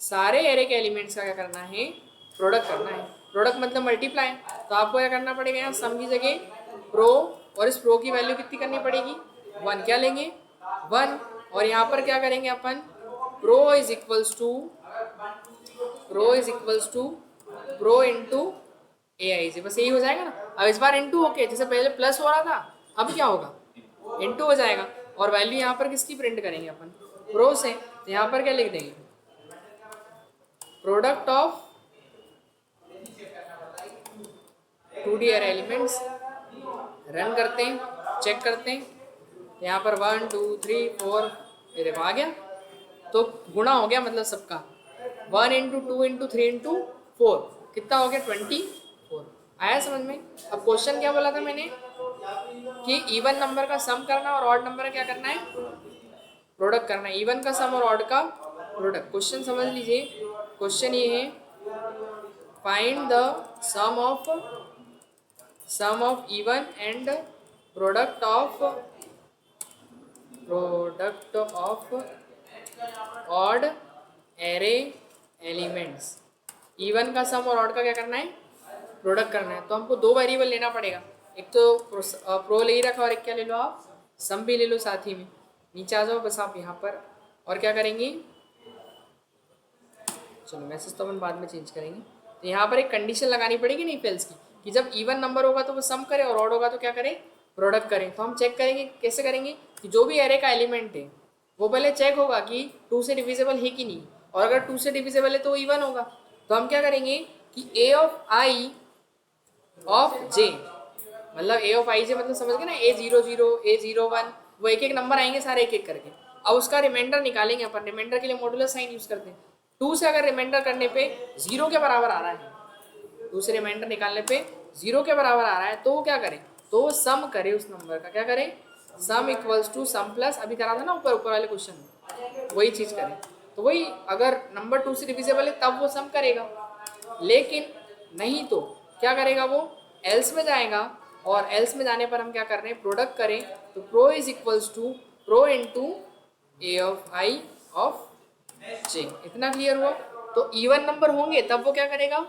S1: सारे एरे के एलिमेंट्स का क्या करना है प्रोडक्ट करना है, प्रोडक्ट मतलब मल्टीप्लाई, तो आपको क्या करना पड़ेगा यहाँ सम की जगह प्रो, और इस प्रो की वैल्यू कितनी करनी पड़ेगी 1, क्या लेंगे 1, और यहाँ पर क्या करेंगे अपन pro is equals to pro into A I G, बस यही हो जाएगा ना। अब इस बार इंटू ओके, जैसे पहले प्लस हो रहा था अब क्या होगा इंटू हो जाएगा, और वैल्यू यहाँ पर किसकी प्रिंट करेंगे अपन प्रो से, तो यहाँ पर क्या लिख देंगे product of 2D array elements, run करते हैं, चेक करते हैं, यहाँ पर 1 2 3 4 मेरे को आ गया, तो गुणा हो गया मतलब सबका 1 × 2 × 3 × 4 कितना हो गया 24, आया समझ में। अब क्वेश्चन क्या बोला था मैंने कि इवन नंबर का सम करना और ऑड नंबर का क्या करना है प्रोडक्ट करना है, इवन का सम और ऑड का प्रोडक्ट। क्वेश्चन समझ लीजिए, क्वेश्चन ये है find the sum of even and product product of odd array elements. Even का सम और ऑड का क्या करना है, प्रोडक्ट करना है। तो हमको दो वेरिएबल लेना पड़ेगा, एक तो प्रो ले ही रखा और एक क्या ले लो आप, सम भी ले लो साथ ही में। नीचे आ जाओ बस आप यहाँ पर, और क्या करेंगे, चलो मैसेज तो अपन बाद में चेंज करेंगे। तो यहाँ पर एक कंडीशन लगानी पड़ेगी नहीं फेल्स की, कि जब इवन नंबर होगा तो वो सम करे और ऑड होगा तो क्या करे, प्रोडक्ट करें। तो हम चेक करेंगे, कैसे करेंगे कि जो भी एरे का एलिमेंट है वो पहले चेक होगा कि 2 से डिविजिबल है कि नहीं, और अगर 2 से डिविजिबल है तो इवन होगा। तो हम क्या करेंगे कि ए ऑफ आई ऑफ जे, मतलब ए ऑफ आई जे मतलब समझ गए ना, A00 A01, वो एक एक नंबर आएंगे सारे एक एक करके। अब उसका रिमाइंडर निकालेंगे अपन, रिमाइंडर के लिए मॉड्यूलर साइन यूज करते हैं। 2 से अगर रिमाइंडर करने पे 0 के बराबर आ रहा है, 2 से रिमाइंडर निकालने पे 0 के बराबर आ रहा है, तो वो क्या करे, तो वो सम करे उस नंबर का, क्या करे, sum equals to sum plus, अभी करा था ना ऊपर वाले क्वेश्चन में, वही चीज करे। तो वही अगर नंबर 2 से डिविजिबल है तब वो सम करेगा, लेकिन नहीं तो क्या करेगा, वो एल्स में जाएगा, और एल्स में जाने पर हम क्या कर रहे हैं, प्रोडक्ट करें। तो pro is equals to pro into A of I of J. इतना क्लियर हुआ। तो इवन नंबर होंगे तब वो क्या करेगा,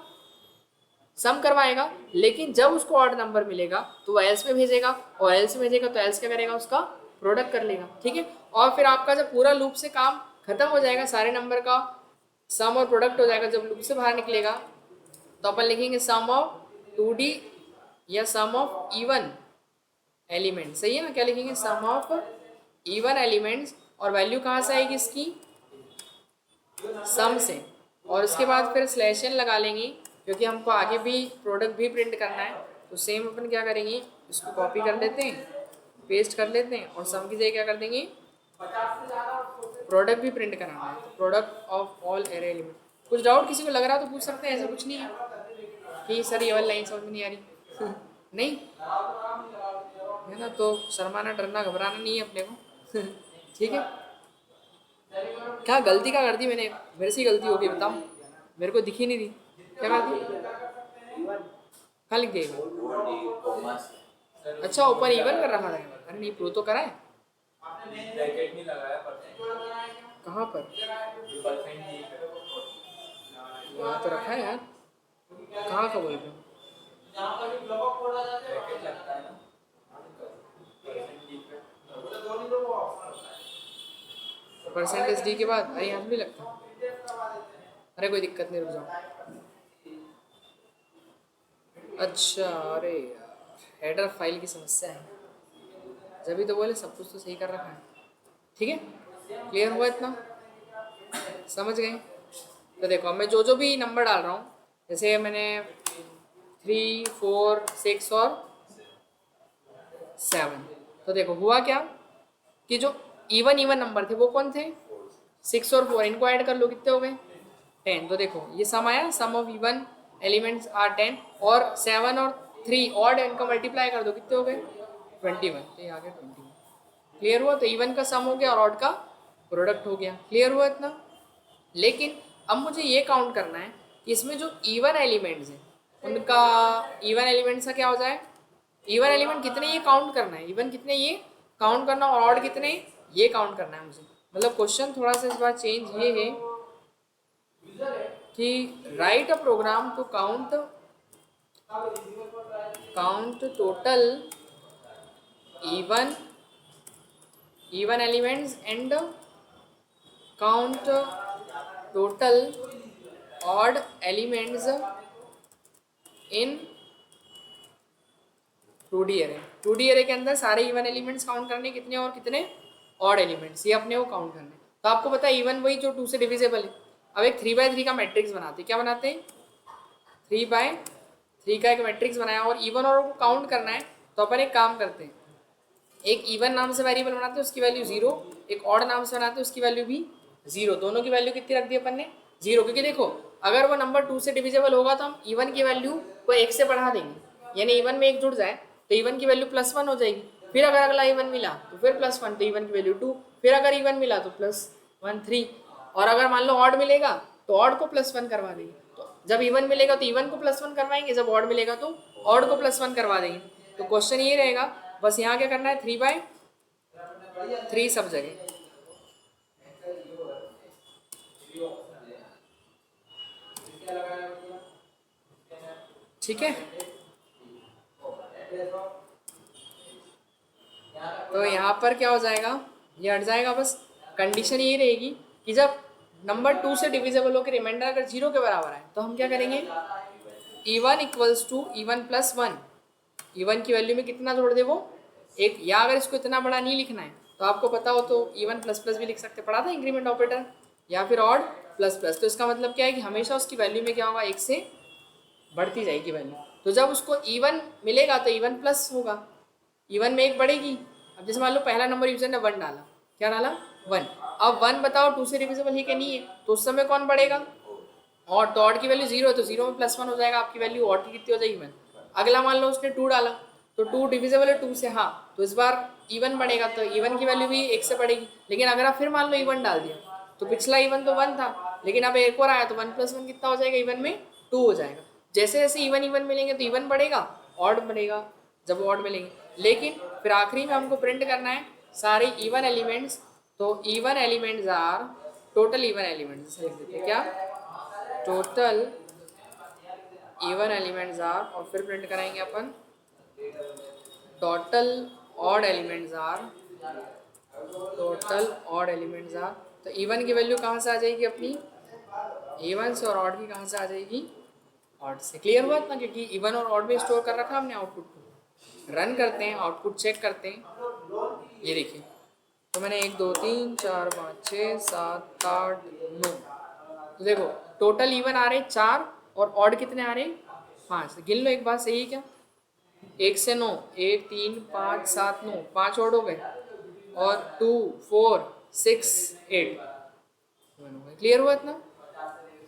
S1: सम करवाएगा, लेकिन जब उसको ऑड नंबर मिलेगा तो वो एल्स में भेजेगा, और एल्स में भेजेगा तो एल्स क्या करेगा, उसका प्रोडक्ट कर लेगा। ठीक है, और फिर आपका जब पूरा लूप से काम खत्म हो जाएगा, सारे नंबर का सम और प्रोडक्ट हो जाएगा, जब लूप से बाहर निकलेगा तो अपन लिखेंगे सम ऑफ 2D या सम ऑफ इवन एलिमेंट। सही है ना, क्या लिखेंगे, सम ऑफ इवन एलिमेंट्स, और वैल्यू कहाँ से आएगी इसकी, सम से। और उसके बाद फिर स्लैश एन लगा लेंगे, क्योंकि हमको आगे भी प्रोडक्ट भी प्रिंट करना है। तो सेम अपन क्या करेंगे, इसको कॉपी कर लेते हैं, पेस्ट कर लेते हैं, और सम की जगह क्या कर देंगे, प्रोडक्ट भी प्रिंट कराना है, तो product of all array element. कुछ डाउट किसी को लग रहा है तो पूछ सकते हैं, ऐसा कुछ नहीं है कि सर ये वाली लाइन समझ में नहीं आ रही नहीं है ना, तो शर्माना डरना घबराना नहीं है अपने को ठीक है। क्या गलती क्या कर दी मैंने, मेरे से ही गलती हो गई, बताओ, मेरे को दिखी नहीं थी, क्या कर दी, कहाँ लिख दिया, अच्छा ऊपर इवन कर रखा था, अरे नहीं प्रो तो करा है,
S2: ब्रैकेट नहीं लगाया,
S1: कहाँ पर, यहाँ तो रखा है यार, कहाँ का बोल रहे हो,
S2: ब्रैकेट लगता है ना,
S1: परसेंटेज डी के बाद, अरे यहाँ भी लगता है, अरे कोई दिक्कत नहीं, रुक जाओ। अच्छा अरे यार, हेडर फाइल की समस्या है, जब तो बोले सब कुछ तो सही कर रखा है। ठीक है, क्लियर हुआ इतना, समझ गए। तो देखो मैं जो जो भी नंबर डाल रहा हूँ, जैसे मैंने 3, 4, 6 और 7, तो देखो हुआ क्या कि जो इवन नंबर थे वो कौन थे, 6 और 4, इनको ऐड कर लो, कितने हो गए 10। तो देखो ये सम आया, सम ऑफ इवन एलिमेंट्स आर 10, और 7 और 3 ऑड, इनको मल्टीप्लाई कर दो, कितने हो गए 21, तो ये आ गया 21। क्लियर हुआ, तो इवन का सम हो गया और ऑड का प्रोडक्ट हो गया। क्लियर हुआ इतना। लेकिन अब मुझे ये काउंट करना है कि इसमें जो इवन एलिमेंट्स हैं उनका, इवन एलिमेंट्स का क्या हो जाए, इवन एलिमेंट कितने ये काउंट करना है, इवन कितने ये काउंट करना, और ऑड कितने ये काउंट करना है मुझे। मतलब क्वेश्चन थोड़ा सा इस बार चेंज ये है कि write a program to count total even elements and count total odd elements in 2D array। 2D array के अंदर सारे इवन एलिमेंट्स काउंट करने, कितने और कितने ऑड एलिमेंट्स, ये अपने को काउंट करने। तो आपको पता है इवन वही जो 2 से डिविजिबल है। अब एक 3x3 का मैट्रिक्स बनाते हैं, क्या बनाते हैं, 3x3 का एक मैट्रिक्स बनाया, और इवन और को काउंट करना है। तो अपन एक काम करते हैं, एक इवन नाम से वेरिएबल बनाते हैं, उसकी वैल्यू 0, एक ऑड नाम से बनाते हैं, उसकी वैल्यू भी 0। दोनों की वैल्यू कितनी रख दी अपन ने, 0, क्योंकि देखो अगर वो नंबर 2 से डिविजिबल होगा तो हम इवन की वैल्यू को 1 से बढ़ा देंगे, यानी इवन में 1 जुड़ जाए तो इवन की वैल्यू +1 हो जाएगी। फिर अगर अगला इवन मिला तो फिर +1, तो इवन की वैल्यू 2, फिर अगर इवन मिला तो +1 3, और अगर मान लो ऑड मिलेगा तो ऑड को +1 करवा देंगे। तो जब इवन मिलेगा तो इवन को +1 करवाएंगे, जब ऑड मिलेगा तो ऑड को +1 करवा देंगे। तो क्वेश्चन ये रहेगा, बस यहाँ क्या करना है, 3 सब जगह। ठीक है, तो यहाँ पर क्या हो जाएगा, ये हट जाएगा। बस कंडीशन ये रहेगी कि जब नंबर 2 से डिविजिबल होकर रिमाइंडर अगर 0 के बराबर आए तो हम क्या करेंगे, E1 equals to E1 plus 1। E1 की वैल्यू में कितना जोड़ दे वो 1, या अगर इसको इतना बड़ा नहीं लिखना है तो आपको पता हो तो E1 प्लस प्लस भी लिख सकते, पढ़ा था इंक्रीमेंट ऑपरेटर, या फिर ऑड प्लस प्लस। तो इसका मतलब क्या है कि हमेशा उसकी वैल्यू में क्या होगा, 1 से बढ़ती जाएगी वैल्यू। तो जब उसको E1 मिलेगा तो E1 प्लस होगा, E1 में 1 बढ़ेगी। अब जैसे मान लो पहला नंबर यूजर ने 1 डाला, क्या डाला 1। अब 1 बताओ 2 से डिविजिबल है कि नहीं है, तो उस समय कौन बढ़ेगा, ऑड। तो ऑड की वैल्यू 0 है तो 0 में प्लस 1 हो जाएगा, आपकी वैल्यू ऑड की कितनी हो जाएगी 1। अगला मान लो उसने 2 डाला, तो 2 डिविजिबल है 2 से, हाँ, तो इस बार E1 बढ़ेगा, तो E1 की वैल्यू भी 1 से बढ़ेगी। लेकिन अगर आप फिर मान लो E1 डाल दिया, तो पिछला E1 तो 1 था, लेकिन अब एक और आया तो 1 प्लस 1 कितना हो जाएगा, E1 में 2 हो जाएगा। जैसे जैसे E1 मिलेंगे तो E1 बढ़ेगा, ऑड बढ़ेगा जब ऑड मिलेंगे। लेकिन फिर आखिरी में हमको प्रिंट करना है सारे E1 एलिमेंट्स, तो E1 elements are total E1 elements, लिख देते हैं क्या, टोटल E1 एलिमेंट्स आर, और फिर प्रिंट कराएंगे अपन total odd elements are, total odd elements are. तो E1 की वैल्यू कहाँ से आ जाएगी अपनी, E1 से, और ऑड की कहाँ से आ जाएगी, ऑड से। क्लियर हुआ ना, क्योंकि E1 और ऑड में स्टोर कर रखा हमने आउटपुट को। रन करते हैं, आउटपुट चेक करते हैं, ये देखिए, तो मैंने 1 2 3 4 5 6 7 8 9, तो देखो टोटल E1 आ रहे 4 और ऑड कितने आ रहे 5। गिन लो एक बार, सही है क्या, 1 से 9, 1 3 5 7 9, 5 ऑड हो गए, और 2 4 6 8 हो गए। क्लियर हुआ इतना,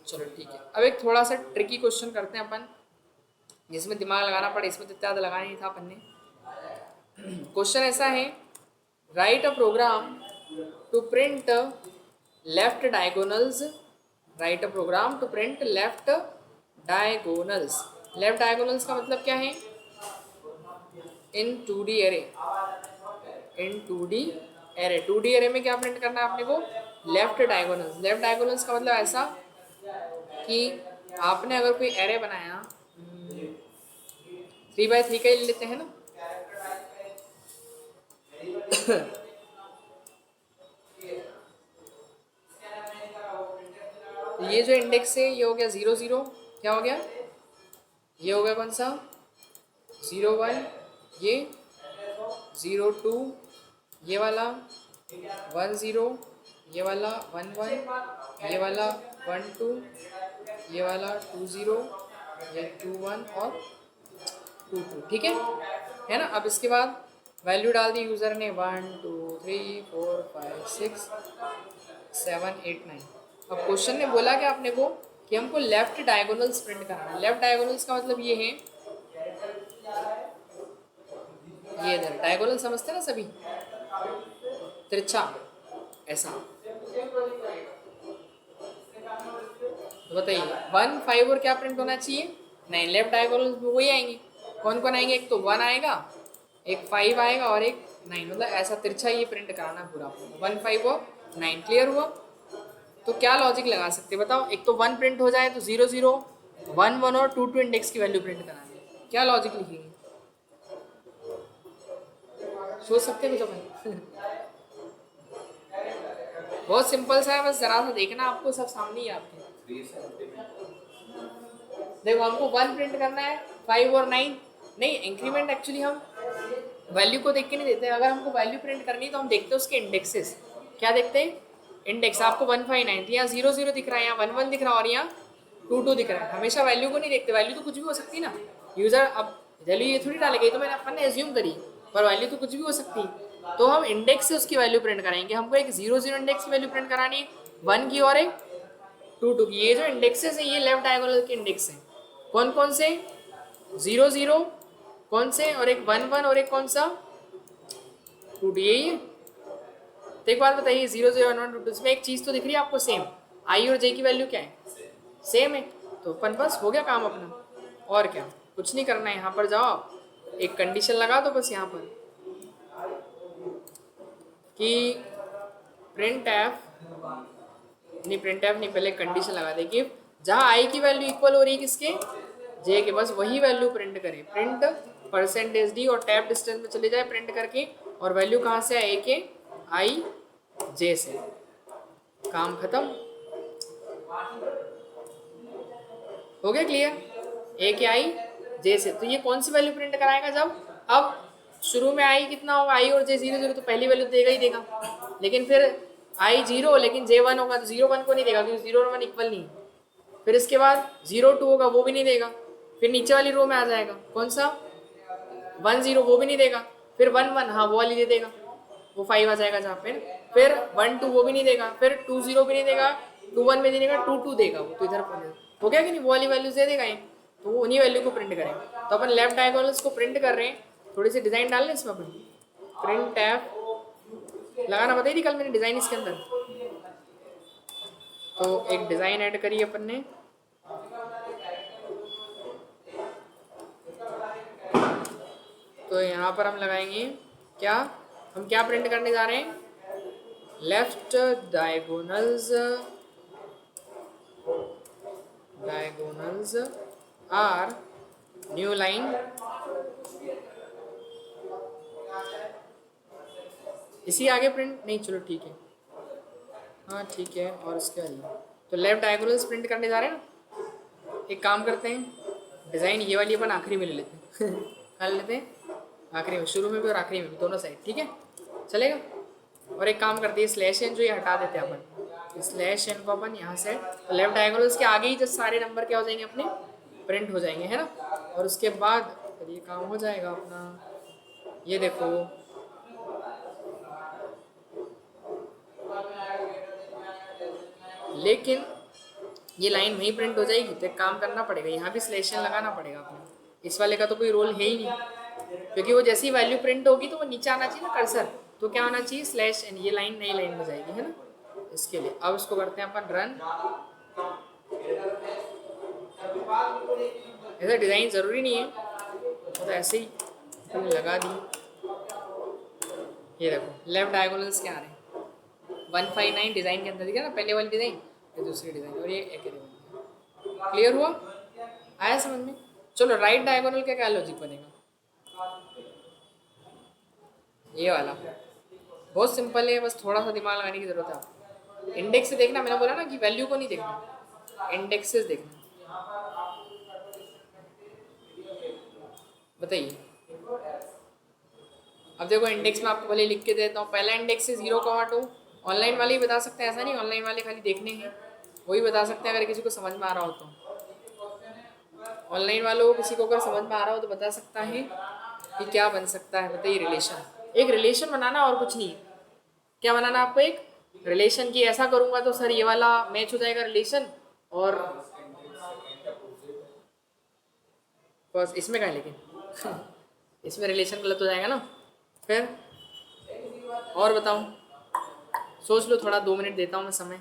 S1: चलो ठीक है। अब एक थोड़ा सा ट्रिकी क्वेश्चन करते हैं अपन, जिसमें दिमाग लगाना पड़े, इसमें तो इतना लगाना नहीं था अपन ने। क्वेश्चन ऐसा है, write a program to print left diagonals, write a program to print left diagonals. Left diagonals का मतलब क्या है, in 2D array, in 2D array, 2D array में क्या प्रिंट करना है अपने को, लेफ्ट डायगोनल्स। लेफ्ट डायगोनल्स का मतलब ऐसा कि आपने अगर कोई एरे बनाया 3x3 का ही लेते हैं ना, तो ये जो इंडेक्स है ये हो गया 0 0, क्या हो गया, ये हो गया कौन सा 0 1, ये 0 2, ये वाला 1 0, ये वाला 1 1, ये वाला 1 2, ये वाला 2 0, ये 2 1 और 2 2, ठीक है ना। अब इसके बाद वैल्यू डाल दी यूज़र ने 1 2 3 4 5 6 7 8 9। अब क्वेश्चन ने बोला कि आपने को कि हमको लेफ्ट डायगोनल्स प्रिंट कराना है। लेफ्ट डायगोनल्स का मतलब ये है, ये इधर डायगोनल समझते हैं ना सभी, तिरछा ऐसा। तो बताइए 1 5 और क्या प्रिंट होना चाहिए, 9। लेफ्ट डायगोनल वही आएंगे, कौन कौन आएंगे, एक तो 1 आएगा, एक 5 आएगा और एक 9, मतलब ऐसा तिरछा ये प्रिंट कराना पूरा 1 5 और 9। क्लियर हुआ। तो क्या लॉजिक लगा सकते बताओ, एक तो 1 प्रिंट हो जाए तो 0 0 1 1 और 2 2 इंडेक्स की वैल्यू प्रिंट करानी है, क्या लॉजिक लिखेंगे, सोच सकते हैं कुछ अपन। बहुत सिंपल सा है, बस जरा सा देखना, आपको सब सामने ही है आपके। देखो हमको 1 प्रिंट करना है, 5 और 9 नहीं, इंक्रीमेंट एक्चुअली हम वैल्यू को देख के नहीं देते हैं। अगर हमको वैल्यू प्रिंट करनी है तो हम देखते हैं उसके इंडेक्सेस, क्या देखते हैं, इंडेक्स। आपको 1 5 9 यहाँ 0 0 दिख रहा है, यहाँ 1 1 दिख रहा है और यहाँ 2 2 दिख रहा है। हमेशा वैल्यू को नहीं देखते, वैल्यू तो कुछ भी हो सकती है ना, यूज़र अब वैल्यू ये थोड़ी डालेगा, ये तो मैंने अपन ने एज्यूम करी, पर वैल्यू तो कुछ भी हो सकती है। तो हम इंडेक्स से उसकी वैल्यू प्रिंट कराएंगे। हमको एक 0 0 इंडेक्स की वैल्यू प्रिंट करानी है, 1 की और एक 2 2 की। ये जो इंडेक्सेस हैं ये लेफ्ट डायगोनल के इंडेक्स हैं। कौन कौन से, 0 0 कौन से, और एक 1 1 और एक कौन सा 2 2, यही है। तो एक बात बताइए, 0 0 1 1 2 2, इसमें एक चीज़ तो दिख रही है आपको सेम, आई और जे की वैल्यू क्या है, सेम है। तो अपन बस हो गया काम अपना, और क्या, कुछ नहीं करना है। यहाँ पर जाओ, एक कंडीशन लगा दो बस यहाँ पर, कि प्रिंट एफ नहीं, प्रिंट एफ नहीं, पहले कंडीशन लगा दे कि जहाँ आई की वैल्यू इक्वल हो रही है किसके, जे के, बस वही वैल्यू प्रिंट करे। प्रिंट परसेंटेज डी और टैब डिस्टेंस में चले जाए प्रिंट करके, और वैल्यू कहाँ से आए, ए के आई जे से। काम खत्म हो गया, क्लियर। ए के आई जे से, तो ये कौन सी वैल्यू प्रिंट कराएगा, जब अब शुरू में आई कितना होगा, आई और जे 0 0, तो पहली वैल्यू देगा ही देगा। लेकिन फिर आई 0 लेकिन जे 1 होगा, तो 0 1 को नहीं देगा क्योंकि 0 और 1 इक्वल नहीं है। फिर इसके बाद 0 2 होगा, वो भी नहीं देगा। फिर नीचे वाली रो में आ जाएगा कौन सा 1 0, वो भी नहीं देगा। फिर 1 1, हाँ वो वाली दे देगा, वो 5 आ जाएगा जहाँ पे। फिर 1 2 वो भी नहीं देगा, फिर 2 0 भी नहीं देगा, 2 1 भी नहीं देगा, 2 2 देगा, वो तो इधर हो गया कि नहीं, वो वाली वैल्यूज दे देगा ये, तो वो उन्हीं वैल्यू को प्रिंट करें। तो अपन लेफ्ट डायगोनल्स को प्रिंट कर रहे हैं, थोड़ी सी डिजाइन डाल लें इसमें अपन। प्रिंट टैब लगाना बताई थी कल मैंने डिजाइन इसके अंदर, तो एक डिजाइन ऐड करी अपन ने। तो यहाँ पर हम लगाएंगे क्या, हम क्या प्रिंट करने जा रहे हैं, left diagonals are new line इसी आगे प्रिंट नहीं, चलो ठीक है, हाँ ठीक है। और उसके बाद तो लेफ्ट डायगोनल्स प्रिंट करने जा रहे हैं ना। एक काम करते हैं, डिज़ाइन ये वाली अपन आखिरी में ले लेते हैं कर लेते हैं आखिरी में, शुरू में भी और आखिरी में भी, दोनों साइड, ठीक है चलेगा। और एक काम करते हैं, स्लैश एन जो ये हटा देते हैं अपन, स्लैश एन को अपन यहाँ से, तो लेफ्ट डायगोनल्स के आगे ही जब सारे नंबर क्या हो जाएंगे अपने प्रिंट हो जाएंगे, है ना। और उसके बाद फिर ये काम हो जाएगा अपना, ये देखो लेकिन ये लाइन वहीं प्रिंट हो जाएगी, तो एक काम करना पड़ेगा, यहाँ भी स्लैश एन लगाना पड़ेगा अपने। इस वाले का तो कोई रोल है ही नहीं, क्योंकि वो जैसी वैल्यू प्रिंट होगी तो वो नीचे आना चाहिए ना कर्सर, तो क्या होना चाहिए स्लैश एन, ये लाइन नई लाइन हो जाएगी, है ना। इसके लिए अब इसको करते हैं अपन रन। ऐसा डिज़ाइन ज़रूरी नहीं है, तो ऐसे ही लगा दी। ये देखो लेफ्ट डायगोनल्स क्या आ रहे हैं, 159 डिज़ाइन के अंदर दिखा ना, पहले वाली डिज़ाइन, ये दूसरी डिज़ाइन, और ये एक डिज़ाइन। क्लियर हुआ, आया समझ में। चलो राइट डायगोनल का क्या लॉजिक बनेगा, ये वाला बहुत सिंपल है, बस थोड़ा सा दिमाग लगाने की जरूरत है। इंडेक्स से देखना, मैंने बोला ना कि वैल्यू को नहीं देखना, इंडेक्स से देखना। बताइए, अब देखो इंडेक्स में आपको भले लिख के देता हूँ, पहला इंडेक्स है 0,2। ऑनलाइन वाले ही बता सकते हैं, ऐसा नहीं ऑनलाइन वाले खाली देखने हैं, वही बता सकते हैं अगर किसी को समझ में आ रहा हो तो। ऑनलाइन वालों को किसी को अगर समझ में आ रहा हो तो बता सकता है कि क्या बन सकता है। बताइए, रिलेशन, एक रिलेशन बनाना और कुछ नहीं है। क्या बनाना आपको, एक रिलेशन की, ऐसा करूँगा तो सर ये वाला मैच हो जाएगा रिलेशन, और बस इसमें क्या है लेकिन इसमें रिलेशन गलत हो जाएगा ना। फिर और बताऊं, सोच लो थोड़ा, 2 मिनट देता हूँ मैं समय।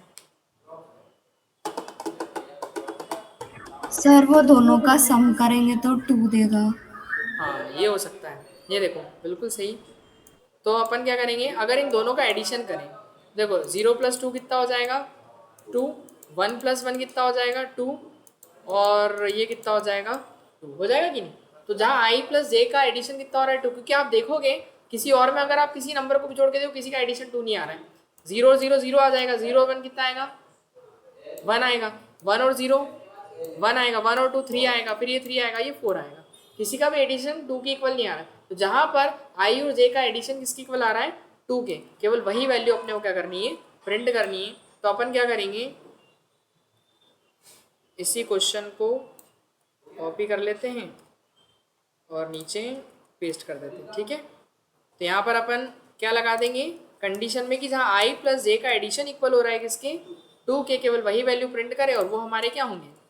S4: सर वो दोनों का सम करेंगे तो 2 देगा।
S1: हाँ ये हो सकता है, ये देखो बिल्कुल सही। तो अपन क्या करेंगे, अगर इन दोनों का एडिशन करें, देखो 0 + 2 कितना हो जाएगा 2, 1 + 1 कितना हो जाएगा 2, और ये कितना हो जाएगा 2, हो जाएगा कि नहीं। तो जहाँ i + j का एडिशन कितना हो रहा है 2, क्योंकि आप देखोगे किसी और में अगर आप किसी नंबर को भी जोड़ के देखो, किसी का एडिशन 2 नहीं आ रहा है। 0 0 0 आ जाएगा, 0 1 कितना आएगा 1 आएगा, 1 और 0 1 आएगा, 1 और 2 3 आएगा, फिर ये 3 आएगा, ये 4 आएगा। किसी का भी एडिशन 2 के इक्वल नहीं आ रहा है। तो जहाँ पर i और j का एडिशन किसके इक्वल आ रहा है 2 के, केवल वही वैल्यू अपने को क्या करनी है, प्रिंट करनी है। तो अपन क्या करेंगे, इसी क्वेश्चन को कॉपी कर लेते हैं और नीचे पेस्ट कर देते हैं, ठीक है। तो यहाँ पर अपन क्या लगा देंगे कंडीशन में कि जहाँ i + j का एडिशन इक्वल हो रहा है किसके 2 के, केवल वही वैल्यू प्रिंट करे, और वो हमारे क्या होंगे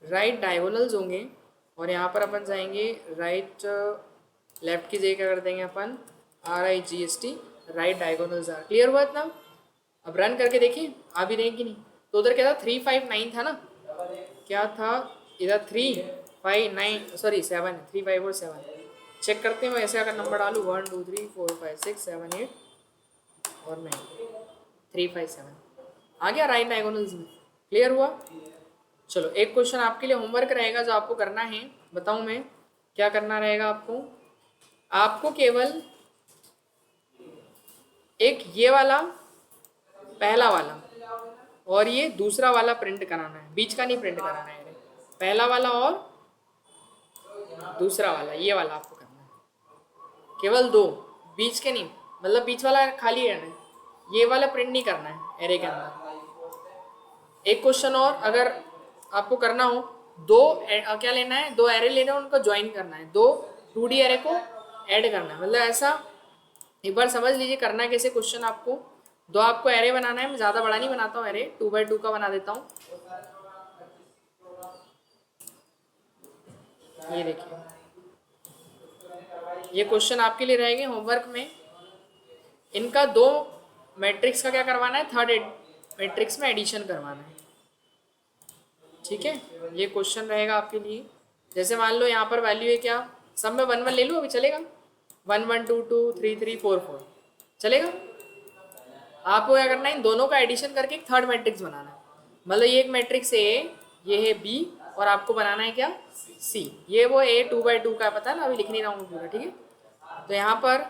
S1: राइट डायगोनल्स होंगे। और यहाँ पर अपन जाएंगे राइट, लेफ्ट की जगह क्या कर देंगे अपन RIGST, right diagonals are. Clear हुआ इतना। अब रन करके देखिए आ भी रहे कि नहीं। तो उधर क्या था 359 था ना, क्या था इधर 359 सॉरी 7, 3 5 और 7 चेक करते हैं। मैं ऐसे अगर नंबर डालूँ 1 2 3 4 5 6 7 8 और 9 3 5 7 आ गया राइट डायगोनल्स में। क्लियर हुआ? चलो एक क्वेश्चन आपके लिए होमवर्क रहेगा जो आपको करना है। बताऊं मैं क्या करना रहेगा आपको? आपको केवल एक ये वाला पहला वाला और ये दूसरा वाला प्रिंट कराना है, बीच का नहीं प्रिंट कराना है। पहला वाला और दूसरा वाला, ये वाला आपको करना है, केवल 2, बीच के नहीं, मतलब बीच वाला खाली रहना है, ये वाला प्रिंट नहीं करना है एरे के अंदर। एक क्वेश्चन और अगर आपको करना हो, क्या लेना है, 2 एरे लेना है, उनको ज्वाइन करना है, 2 2D एरे को ऐड करना है। मतलब ऐसा एक बार समझ लीजिए करना कैसे क्वेश्चन। आपको 2 आपको एरे बनाना है। मैं ज़्यादा बड़ा नहीं बनाता हूँ एरे, 2 by 2 का बना देता हूँ। ये देखिए, ये क्वेश्चन आपके लिए रहेंगे होमवर्क में। इनका 2 मैट्रिक्स का क्या करवाना है, थर्ड मैट्रिक्स में एडिशन करवाना है। ठीक है, ये क्वेश्चन रहेगा आपके लिए। जैसे मान लो यहाँ पर वैल्यू है क्या, सब में 1 1 ले लूँ, अभी चलेगा? 1 1 2 2 3 3 4 4 चलेगा? आपको क्या करना है, इन दोनों का एडिशन करके एक थर्ड मैट्रिक्स बनाना है। मतलब ये एक मैट्रिक्स ए, ये है बी, और आपको बनाना है क्या, सी। ये वो ए 2 by 2 का पता है ना, अभी लिख नहीं रहा हूँ पूरा। ठीक है, तो यहाँ पर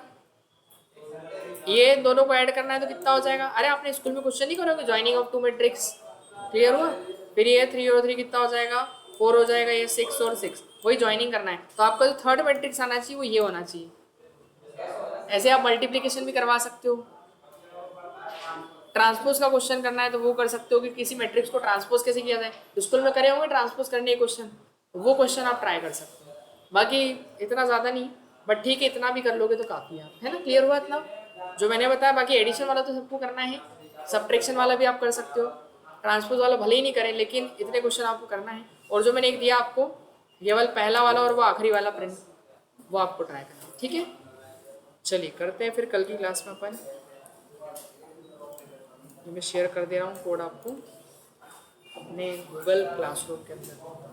S1: ये दोनों को ऐड करना है तो कितना हो जाएगा? अरे आपने स्कूल में क्वेश्चन नहीं करोगे, ज्वाइनिंग ऑफ 2 मैट्रिक्स। क्लियर हुआ? फिर ये 3 और 3 कितना हो जाएगा, 4 हो जाएगा, ये 6 और 6, वही ज्वाइनिंग करना है। तो आपका जो थर्ड मैट्रिक्स आना चाहिए वो ये होना चाहिए। ऐसे आप मल्टीप्लीकेशन भी करवा सकते हो। ट्रांसपोज का क्वेश्चन करना है तो वो कर सकते हो कि किसी मैट्रिक्स को ट्रांसपोज कैसे किया जाए। स्कूल में करे होंगे ट्रांसपोज करने के क्वेश्चन, वो क्वेश्चन आप ट्राई कर सकते हो। बाकी इतना ज़्यादा नहीं, बट ठीक है, इतना भी कर लोगे तो काफ़ी है, है ना? क्लियर हुआ इतना जो मैंने बताया? बाकी एडिशन वाला तो सबको करना है, सब्ट्रैक्शन वाला भी आप कर सकते हो, ट्रांसपोज वाला भले ही नहीं करें, लेकिन इतने क्वेश्चन आपको करना है। और जो मैंने एक दिया आपको, केवल पहला वाला और वो आखिरी वाला प्रिंट, वो आपको ट्राई करना है। ठीक है, चलिए करते हैं फिर कल की क्लास में अपन। मैं शेयर कर दे रहा हूँ कोड आपको अपने गूगल क्लासरूम के अंदर।